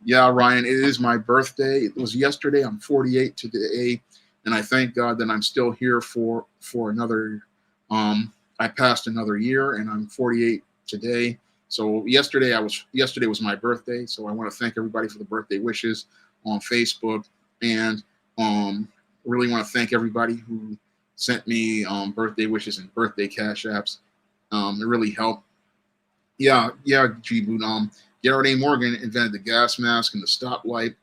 Yeah, Ryan, it is my birthday. It was yesterday. I'm 48 today, and I thank God that I'm still here for another. I passed another year, and I'm 48 today. So yesterday was my birthday. So I want to thank everybody for the birthday wishes on Facebook, and really want to thank everybody who sent me birthday wishes and birthday cash apps. It really helped. Yeah, G Boot. Garrett A. Morgan invented the gas mask and the stoplight,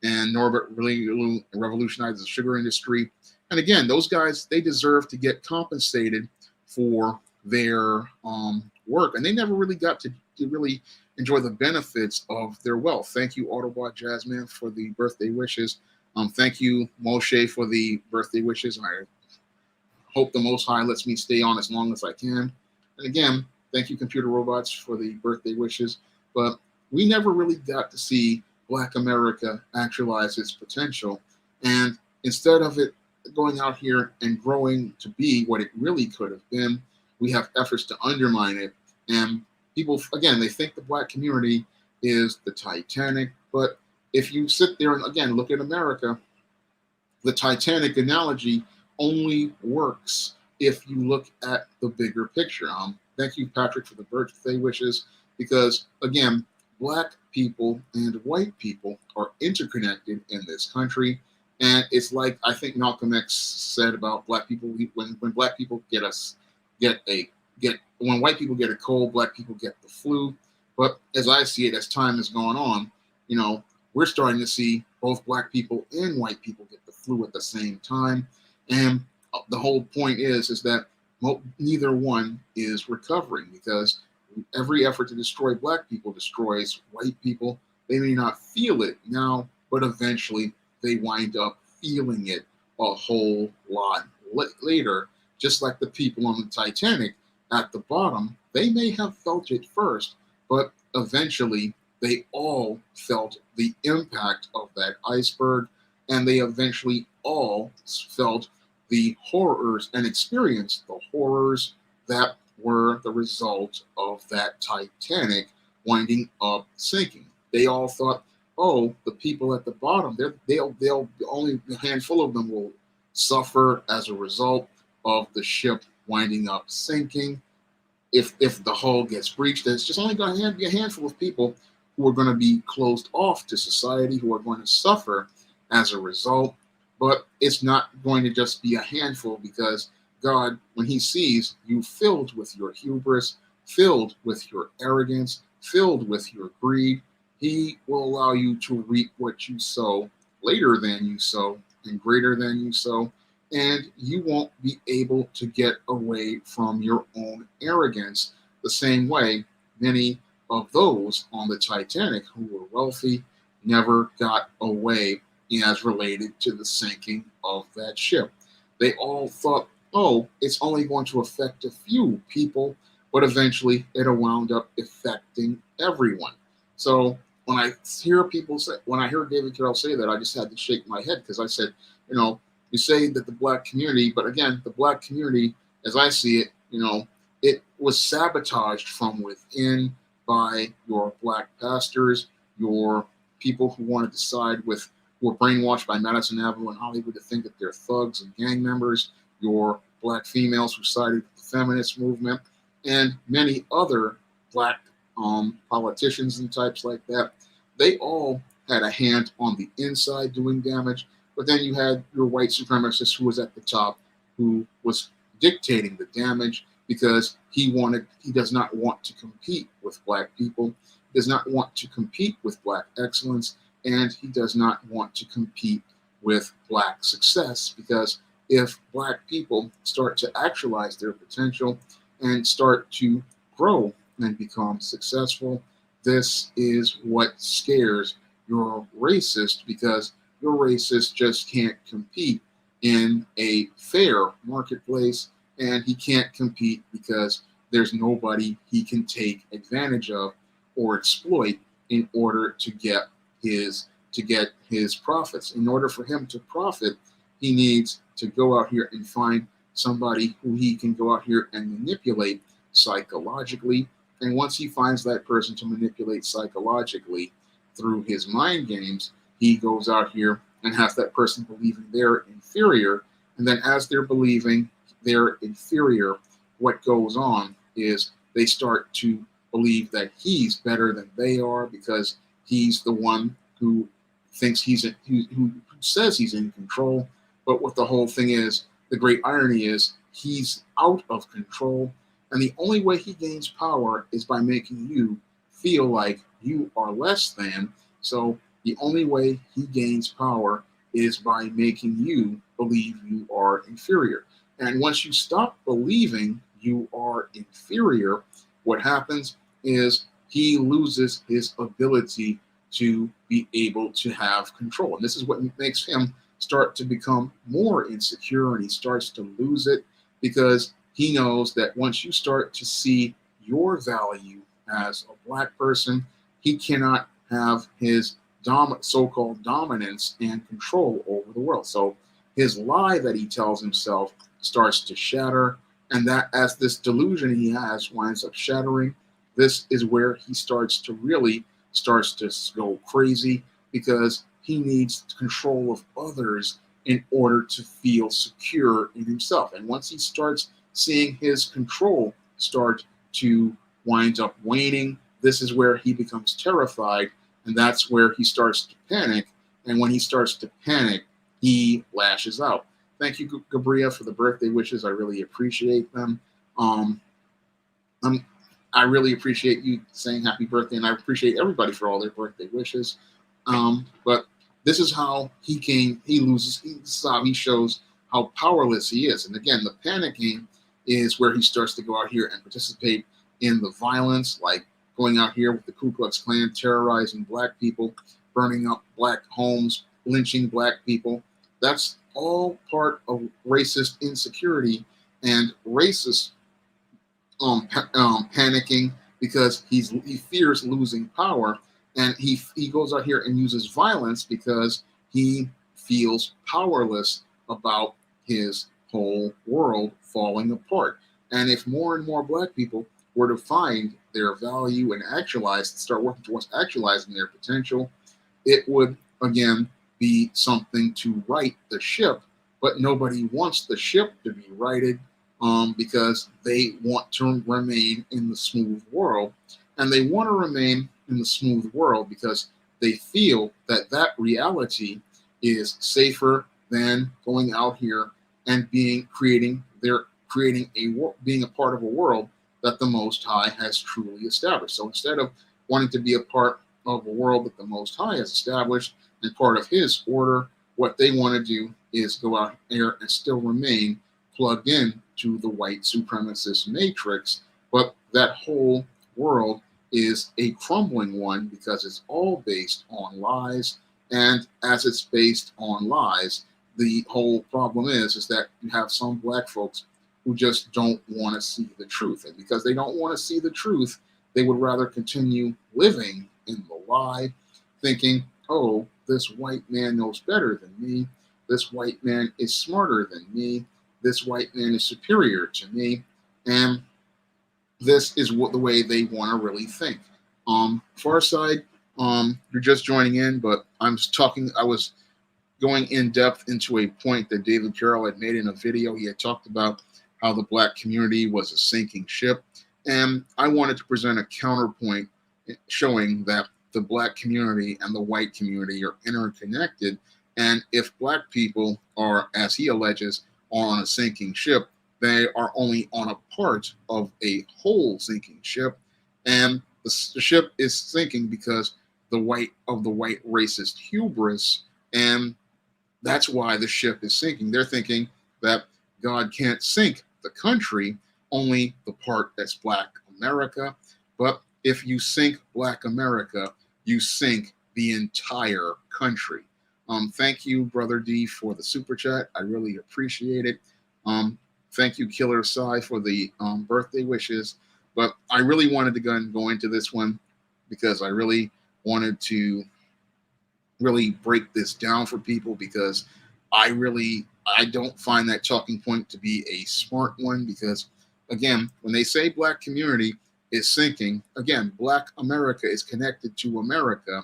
and Norbert really revolutionized the sugar industry. And again, those guys, they deserve to get compensated for their work, and they never really got to really enjoy the benefits of their wealth. Thank you, Autobot Jazzman, for the birthday wishes. Thank you, Moshe, for the birthday wishes. And I hope the Most High lets me stay on as long as I can. And again, thank you, Computer Robots, for the birthday wishes. But we never really got to see Black America actualize its potential. And instead of it going out here and growing to be what it really could have been, we have efforts to undermine it. And people, again, they think the Black community is the Titanic. But if you sit there and, again, look at America, the Titanic analogy only works if you look at the bigger picture. Thank you, Patrick, for the birthday wishes, because, again, Black people and white people are interconnected in this country. And it's like, I think Malcolm X said about Black people, when Black people when white people get a cold, Black people get the flu. But as I see it, as time has gone on, we're starting to see both Black people and white people get the flu at the same time. And the whole point is that neither one is recovering, because every effort to destroy Black people destroys white people. They may not feel it now, but eventually they wind up feeling it a whole lot later. Just like the people on the Titanic at the bottom, they may have felt it first, but eventually they all felt the impact of that iceberg, and they eventually all felt the horrors and experienced the horrors that were the result of that Titanic winding up sinking. They all thought, oh, the people at the bottom, they'll only a handful of them will suffer as a result of the ship winding up sinking. If the hull gets breached, there's just only going to be a handful of people who are going to be closed off to society, who are going to suffer as a result. But it's not going to just be a handful, because God, when he sees you filled with your hubris, filled with your arrogance, filled with your greed, he will allow you to reap what you sow later than you sow and greater than you sow. And you won't be able to get away from your own arrogance the same way many of those on the Titanic who were wealthy never got away as related to the sinking of that ship. They all thought, oh, it's only going to affect a few people, but eventually it'll wound up affecting everyone. So when I heard David Carroll say that, I just had to shake my head, because I said, you say that the Black community, but again, the Black community, as I see it, it was sabotaged from within by your Black pastors, your people who want to side with, who were brainwashed by Madison Avenue and Hollywood to think that they're thugs and gang members, your Black females who sided with the feminist movement, and many other Black politicians and types like that. They all had a hand on the inside doing damage. But then you had your white supremacist who was at the top, who was dictating the damage, because he does not want to compete with Black people, does not want to compete with Black excellence, and he does not want to compete with Black success, because if Black people start to actualize their potential and start to grow and become successful, this is what scares your racist, because your racist just can't compete in a fair marketplace, and he can't compete because there's nobody he can take advantage of or exploit in order to get his profits. In order for him to profit, he needs to go out here and find somebody who he can go out here and manipulate psychologically. And once he finds that person to manipulate psychologically through his mind games, he goes out here and has that person believing they're inferior. And then as they're believing they're inferior, what goes on is they start to believe that he's better than they are because he's the one who thinks who says he's in control. But what the whole thing is, the great irony is he's out of control. And the only way he gains power is by making you feel like you are less than. So the only way he gains power is by making you believe you are inferior. And once you stop believing you are inferior, what happens is he loses his ability to be able to have control. And this is what makes him start to become more insecure, and he starts to lose it because he knows that once you start to see your value as a black person, he cannot have his so-called dominance and control over the world. So his lie that he tells himself starts to shatter, and that as this delusion he has winds up shattering, this is where he starts to go crazy because he needs control of others in order to feel secure in himself. And once he starts seeing his control start to wind up waning, this is where he becomes terrified, and that's where he starts to panic. And when he starts to panic, he lashes out. Thank you, Gabria, for the birthday wishes. I really appreciate them. I really appreciate you saying happy birthday, and I appreciate everybody for all their birthday wishes. But this is how this is how he shows how powerless he is. And again, the panicking is where he starts to go out here and participate in the violence, like going out here with the Ku Klux Klan, terrorizing black people, burning up black homes, lynching black people. That's all part of racist insecurity and racist panicking because he fears losing power, and he goes out here and uses violence because he feels powerless about his whole world falling apart. And if more and more black people were to find their value and start working towards actualizing their potential, it would again be something to right the ship. But nobody wants the ship to be righted because they want to remain in the smooth world. And they want to remain in the smooth world because they feel that reality is safer than going out here and being a part of a world that the Most High has truly established. So instead of wanting to be a part of a world that the Most High has established and part of His order, what they want to do is go out here and still remain plugged in to the white supremacist matrix. But that whole world is a crumbling one because it's all based on lies. And as it's based on lies, the whole problem is that you have some black folks who just don't want to see the truth. And because they don't want to see the truth, they would rather continue living in the lie, thinking, oh, this white man knows better than me. This white man is smarter than me. This white man is superior to me. And this is the way they want to really think. Far side, you're just joining in, but I was going in depth into a point that David Carroll had made in a video. He had talked about how the black community was a sinking ship. And I wanted to present a counterpoint showing that the black community and the white community are interconnected. And if black people are, as he alleges, on a sinking ship, they are only on a part of a whole sinking ship. And the ship is sinking because the white racist hubris. And that's why the ship is sinking. They're thinking that God can't sink the country, only the part that's Black America. But if you sink Black America, you sink the entire country. Thank you, Brother D, for the super chat. I really appreciate it. Thank you, Killer Sai, for the birthday wishes. But I really wanted to go into this one because I really wanted to really break this down for people because I I don't find that talking point to be a smart one because, again, when they say black community is sinking, again, black America is connected to America.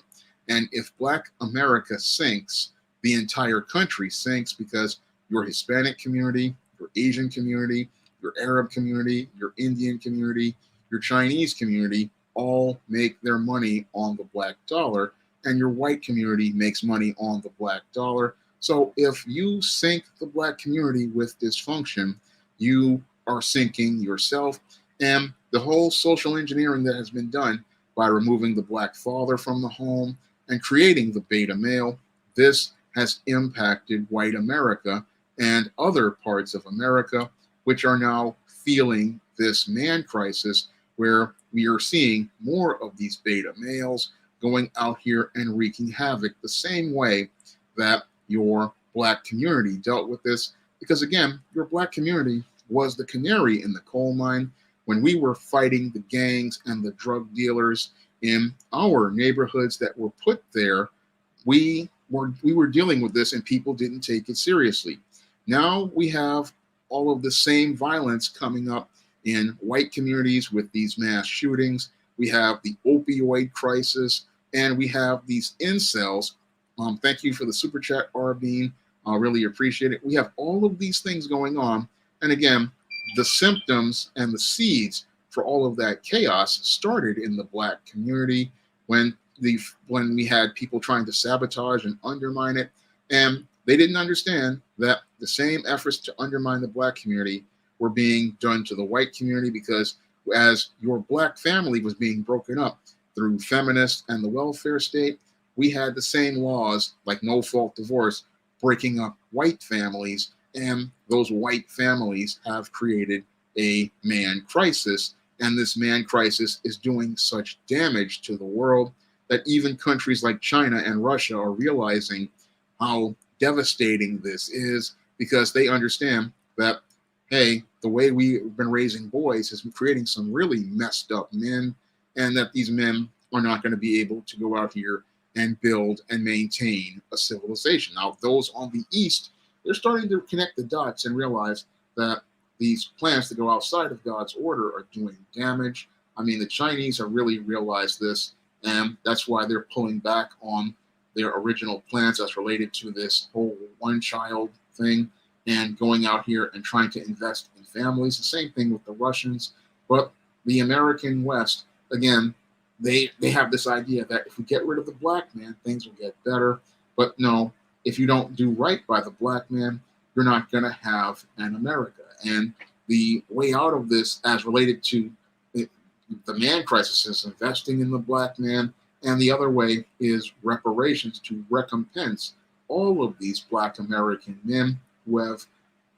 And if black America sinks, the entire country sinks because your Hispanic community, your Asian community, your Arab community, your Indian community, your Chinese community all make their money on the black dollar, and your white community makes money on the black dollar. So if you sink the black community with dysfunction, you are sinking yourself. And the whole social engineering that has been done by removing the black father from the home and creating the beta male, this has impacted white America and other parts of America, which are now feeling this man crisis where we are seeing more of these beta males going out here and wreaking havoc the same way that your black community dealt with this. Because again, your black community was the canary in the coal mine when we were fighting the gangs and the drug dealers in our neighborhoods that were put there. We were dealing with this and people didn't take it seriously. Now we have all of the same violence coming up in white communities with these mass shootings. We have the opioid crisis, and we have these incels. Thank you for the super chat, Arbeen. I really appreciate it. We have all of these things going on. And again, the symptoms and the seeds for all of that chaos started in the black community when we had people trying to sabotage and undermine it. And they didn't understand that the same efforts to undermine the black community were being done to the white community, because as your black family was being broken up through feminists and the welfare state, we had the same laws like no-fault divorce breaking up white families, and those white families have created a man crisis. And this man crisis is doing such damage to the world that even countries like China and Russia are realizing how devastating this is, because they understand that, hey, the way we've been raising boys has been creating some really messed up men, and that these men are not going to be able to go out here and build and maintain a civilization. Now, those on the East, they're starting to connect the dots and realize that these plans to go outside of God's order are doing damage. I mean, the Chinese have really realized this, and that's why they're pulling back on their original plans as related to this whole one-child thing and going out here and trying to invest in families. The same thing with the Russians. But the American West, again, they have this idea that if we get rid of the black man, things will get better. But no, if you don't do right by the black man, you're not going to have an America. And the way out of this, as related to the man crisis, is investing in the black man. And the other way is reparations, to recompense all of these black American men who have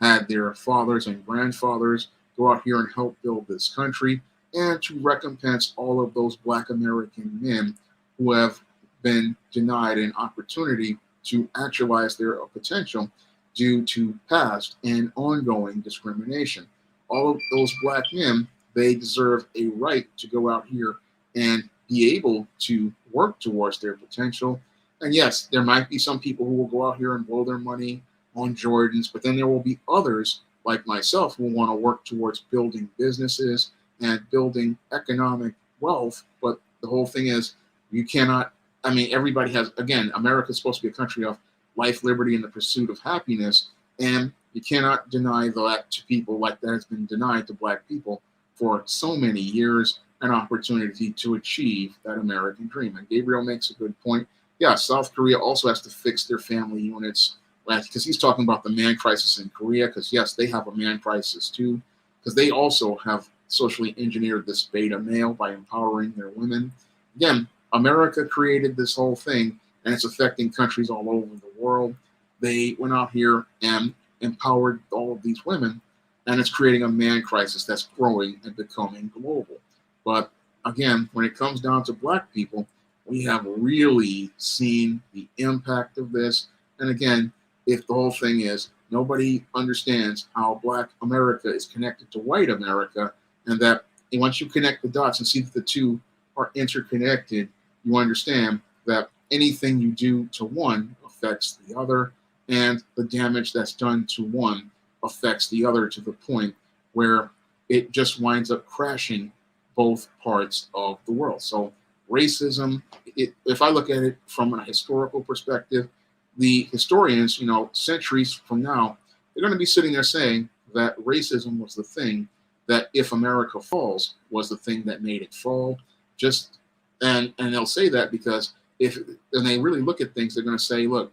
had their fathers and grandfathers go out here and help build this country, and to recompense all of those black American men who have been denied an opportunity to actualize their potential due to past and ongoing discrimination. All of those black men, they deserve a right to go out here and be able to work towards their potential. And yes, there might be some people who will go out here and blow their money on Jordans, but then there will be others like myself who want to work towards building businesses and building economic wealth. But the whole thing is, you cannot, I mean, everybody has, again, America is supposed to be a country of life, liberty, and the pursuit of happiness. And you cannot deny that to people like that has been denied to black people for so many years, an opportunity to achieve that American dream. And Gabriel makes a good point. Yeah, South Korea also has to fix their family units, because he's talking about the man crisis in Korea, because yes, they have a man crisis too, because they also have socially engineered this beta male by empowering their women. Again, America created this whole thing, and it's affecting countries all over the world. They went out here and empowered all of these women, and it's creating a man crisis that's growing and becoming global. But again, when it comes down to black people, we have really seen the impact of this. And again, if the whole thing is nobody understands how black America is connected to white America, and that once you connect the dots and see that the two are interconnected, you understand that anything you do to one affects the other. and the damage that's done to one affects the other to the point where it just winds up crashing both parts of the world. So racism, if I look at it from a historical perspective, the historians, centuries from now, they're going to be sitting there saying that racism was the thing that, if America falls, was the thing that made it fall. Just and they'll say that because if and they really look at things, they're going to say, look,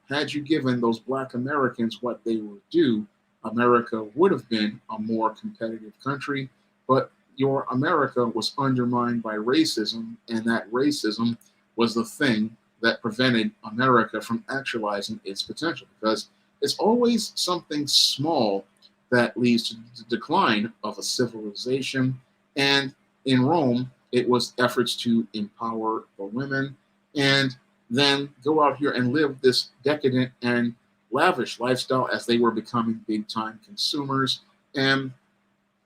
had you given those Black Americans what they were due, America would have been a more competitive country. But your America was undermined by racism, and that racism was the thing that prevented America from actualizing its potential, because it's always something small that leads to the decline of a civilization. And in Rome, it was efforts to empower the women and then go out here and live this decadent and lavish lifestyle as they were becoming big time consumers. And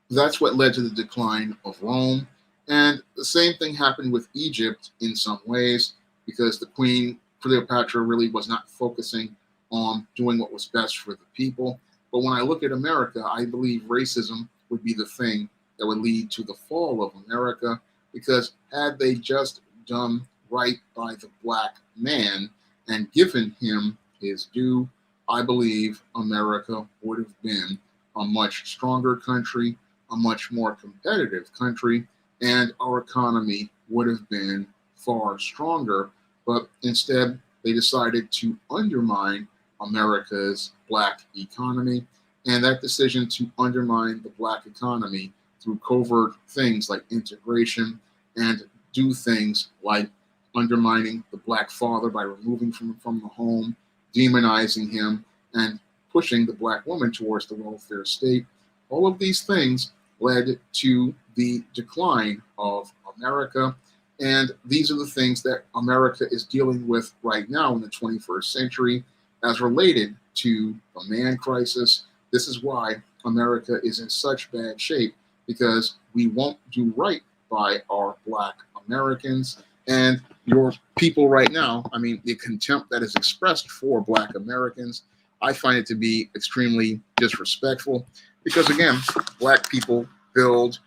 that's what led to the decline of Rome. And the same thing happened with Egypt in some ways, because the Queen Cleopatra really was not focusing on doing what was best for the people. But when I look at America, I believe racism would be the thing that would lead to the fall of America, because had they just done right by the Black man and given him his due, I believe America would have been a much stronger country, a much more competitive country, and our economy would have been far stronger. But instead, they decided to undermine America's Black economy. And that decision to undermine the Black economy through covert things like integration, and do things like undermining the Black father by removing him from the home, demonizing him, and pushing the Black woman towards the welfare state. All of these things led to the decline of America. And these are the things that America is dealing with right now in the 21st century as related to the man crisis. This is why America is in such bad shape, because we won't do right by our Black Americans. And your people right now, I mean, the contempt that is expressed for Black Americans, I find it to be extremely disrespectful, because again, Black people built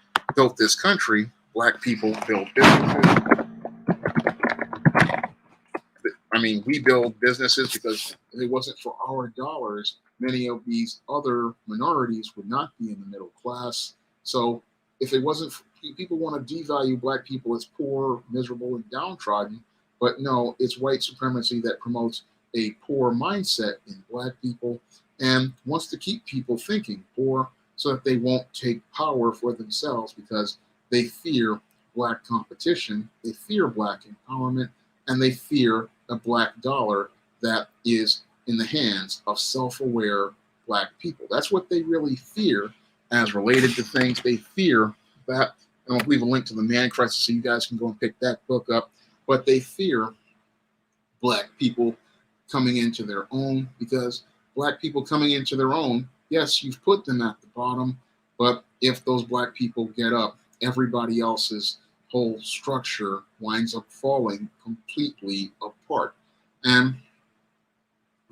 this country, Black people build businesses. I mean, we build businesses because if it wasn't for our dollars, many of these other minorities would not be in the middle class. So if it wasn't, people want to devalue Black people as poor, miserable, and downtrodden. But no, it's white supremacy that promotes a poor mindset in Black people and wants to keep people thinking poor so that they won't take power for themselves, because they fear Black competition, they fear Black empowerment, and they fear a Black dollar that is in the hands of self-aware Black people. That's what they really fear as related to things. They fear that, and I'll leave a link to the Man Crisis so you guys can go and pick that book up, but they fear Black people coming into their own, because Black people coming into their own, yes, you've put them at the bottom, but if those Black people get up, everybody else's whole structure winds up falling completely apart. And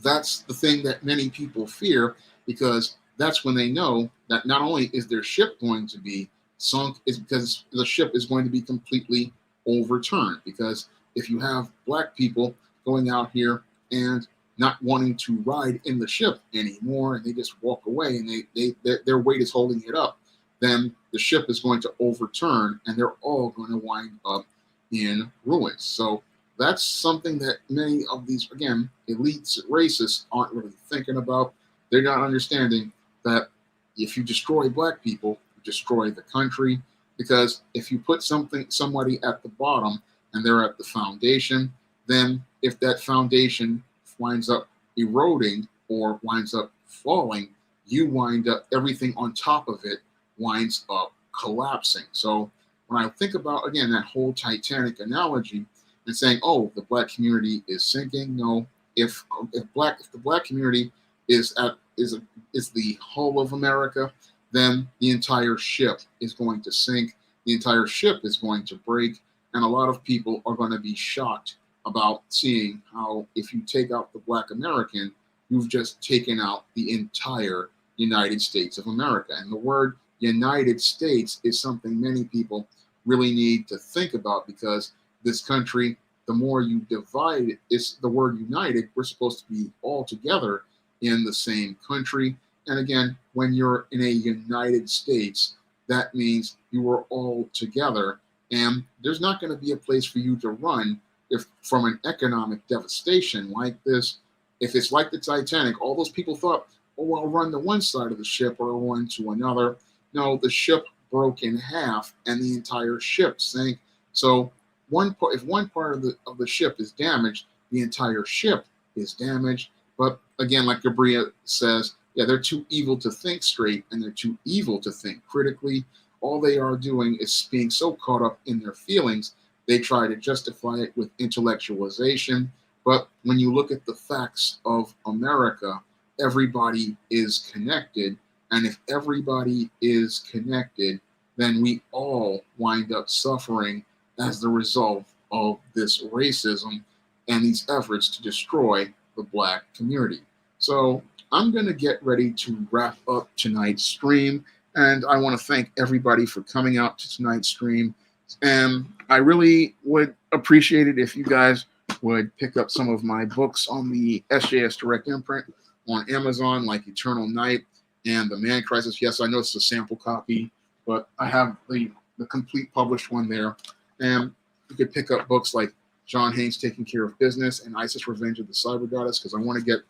that's the thing that many people fear, because that's when they know that not only is their ship going to be sunk, is because the ship is going to be completely overturned. Because if you have Black people going out here and not wanting to ride in the ship anymore, and they just walk away, and their weight is holding it up, then the ship is going to overturn, and they're all going to wind up in ruins. So that's something that many of these, again, elites, racists aren't really thinking about. They're not understanding that if you destroy Black people, you destroy the country. Because if you put somebody at the bottom and they're at the foundation, then if that foundation winds up eroding or winds up falling, you wind up, everything on top of it winds up collapsing. So when I think about, again, that whole Titanic analogy and saying, oh, the Black community is sinking. No, if the Black community is the hull of America, then the entire ship is going to sink. The entire ship is going to break. And a lot of people are going to be shocked about seeing how, if you take out the Black American, you've just taken out the entire United States of America. And the word United States is something many people really need to think about, because this country, the more you divide it, it's the word united. We're supposed to be all together in the same country. And again, when you're in a United States, that means you are all together. And there's not going to be a place for you to run if from an economic devastation like this. If it's like the Titanic, all those people thought, oh, I'll run to one side of the ship or I'll run to another. No, the ship broke in half and the entire ship sank. So if one part of the ship is damaged, the entire ship is damaged. But again, like Gabriel says, yeah, they're too evil to think straight and they're too evil to think critically. All they are doing is being so caught up in their feelings, they try to justify it with intellectualization. But when you look at the facts of America, everybody is connected. And if everybody is connected, then we all wind up suffering as the result of this racism and these efforts to destroy the Black community. So I'm going to get ready to wrap up tonight's stream. And I want to thank everybody for coming out to tonight's stream. And I really would appreciate it if you guys would pick up some of my books on the SJS Direct imprint on Amazon, like Eternal Night and The Man Crisis. Yes, I know it's a sample copy, but I have the complete published one there. And you could pick up books like John Haynes Taking Care of Business and Isis Revenge of the Cyber Goddess, because I want to get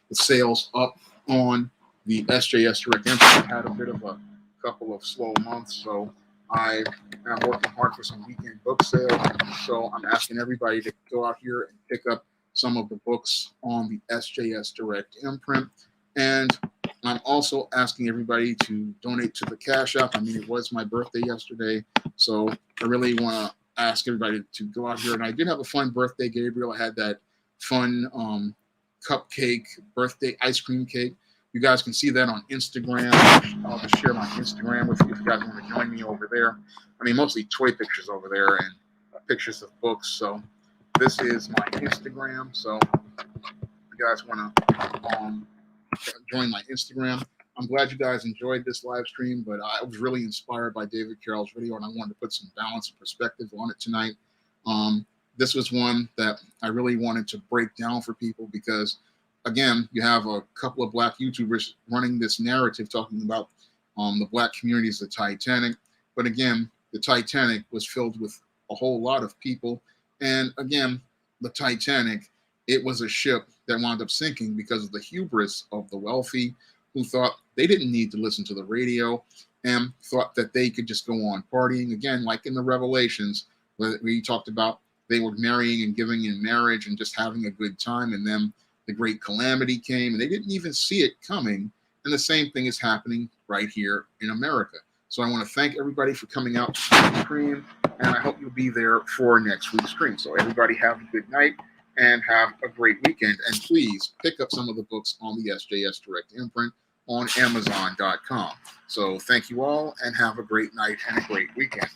the sales up on the SJS Direct imprint. I had a bit of a couple of slow months, so I am working hard for some weekend book sales. So I'm asking everybody to go out here and pick up some of the books on the SJS Direct imprint. And I'm also asking everybody to donate to the Cash App. I mean, it was my birthday yesterday, so I really want to ask everybody to go out here. And I did have a fun birthday, Gabriel. I had that fun cupcake birthday ice cream cake. You guys can see that on Instagram. I'll just share my Instagram with you if you guys want to join me over there. I mean, mostly toy pictures over there and pictures of books. So this is my Instagram. So if you guys want to join my Instagram. I'm glad you guys enjoyed this live stream, but I was really inspired by David Carroll's video, and I wanted to put some balance and perspective on it tonight. This was one that I really wanted to break down for people because, again, you have a couple of Black YouTubers running this narrative talking about the Black community as the Titanic. But again, the Titanic was filled with a whole lot of people. And again, the Titanic, it was a ship that wound up sinking because of the hubris of the wealthy, who thought they didn't need to listen to the radio and thought that they could just go on partying. Again, like in the Revelations, where we talked about they were marrying and giving in marriage and just having a good time. And then the great calamity came and they didn't even see it coming. And the same thing is happening right here in America. So I want to thank everybody for coming out to the stream, and I hope you'll be there for next week's stream. So everybody have a good night and have a great weekend. And please pick up some of the books on the SJS Direct imprint on Amazon.com. So thank you all and have a great night and a great weekend.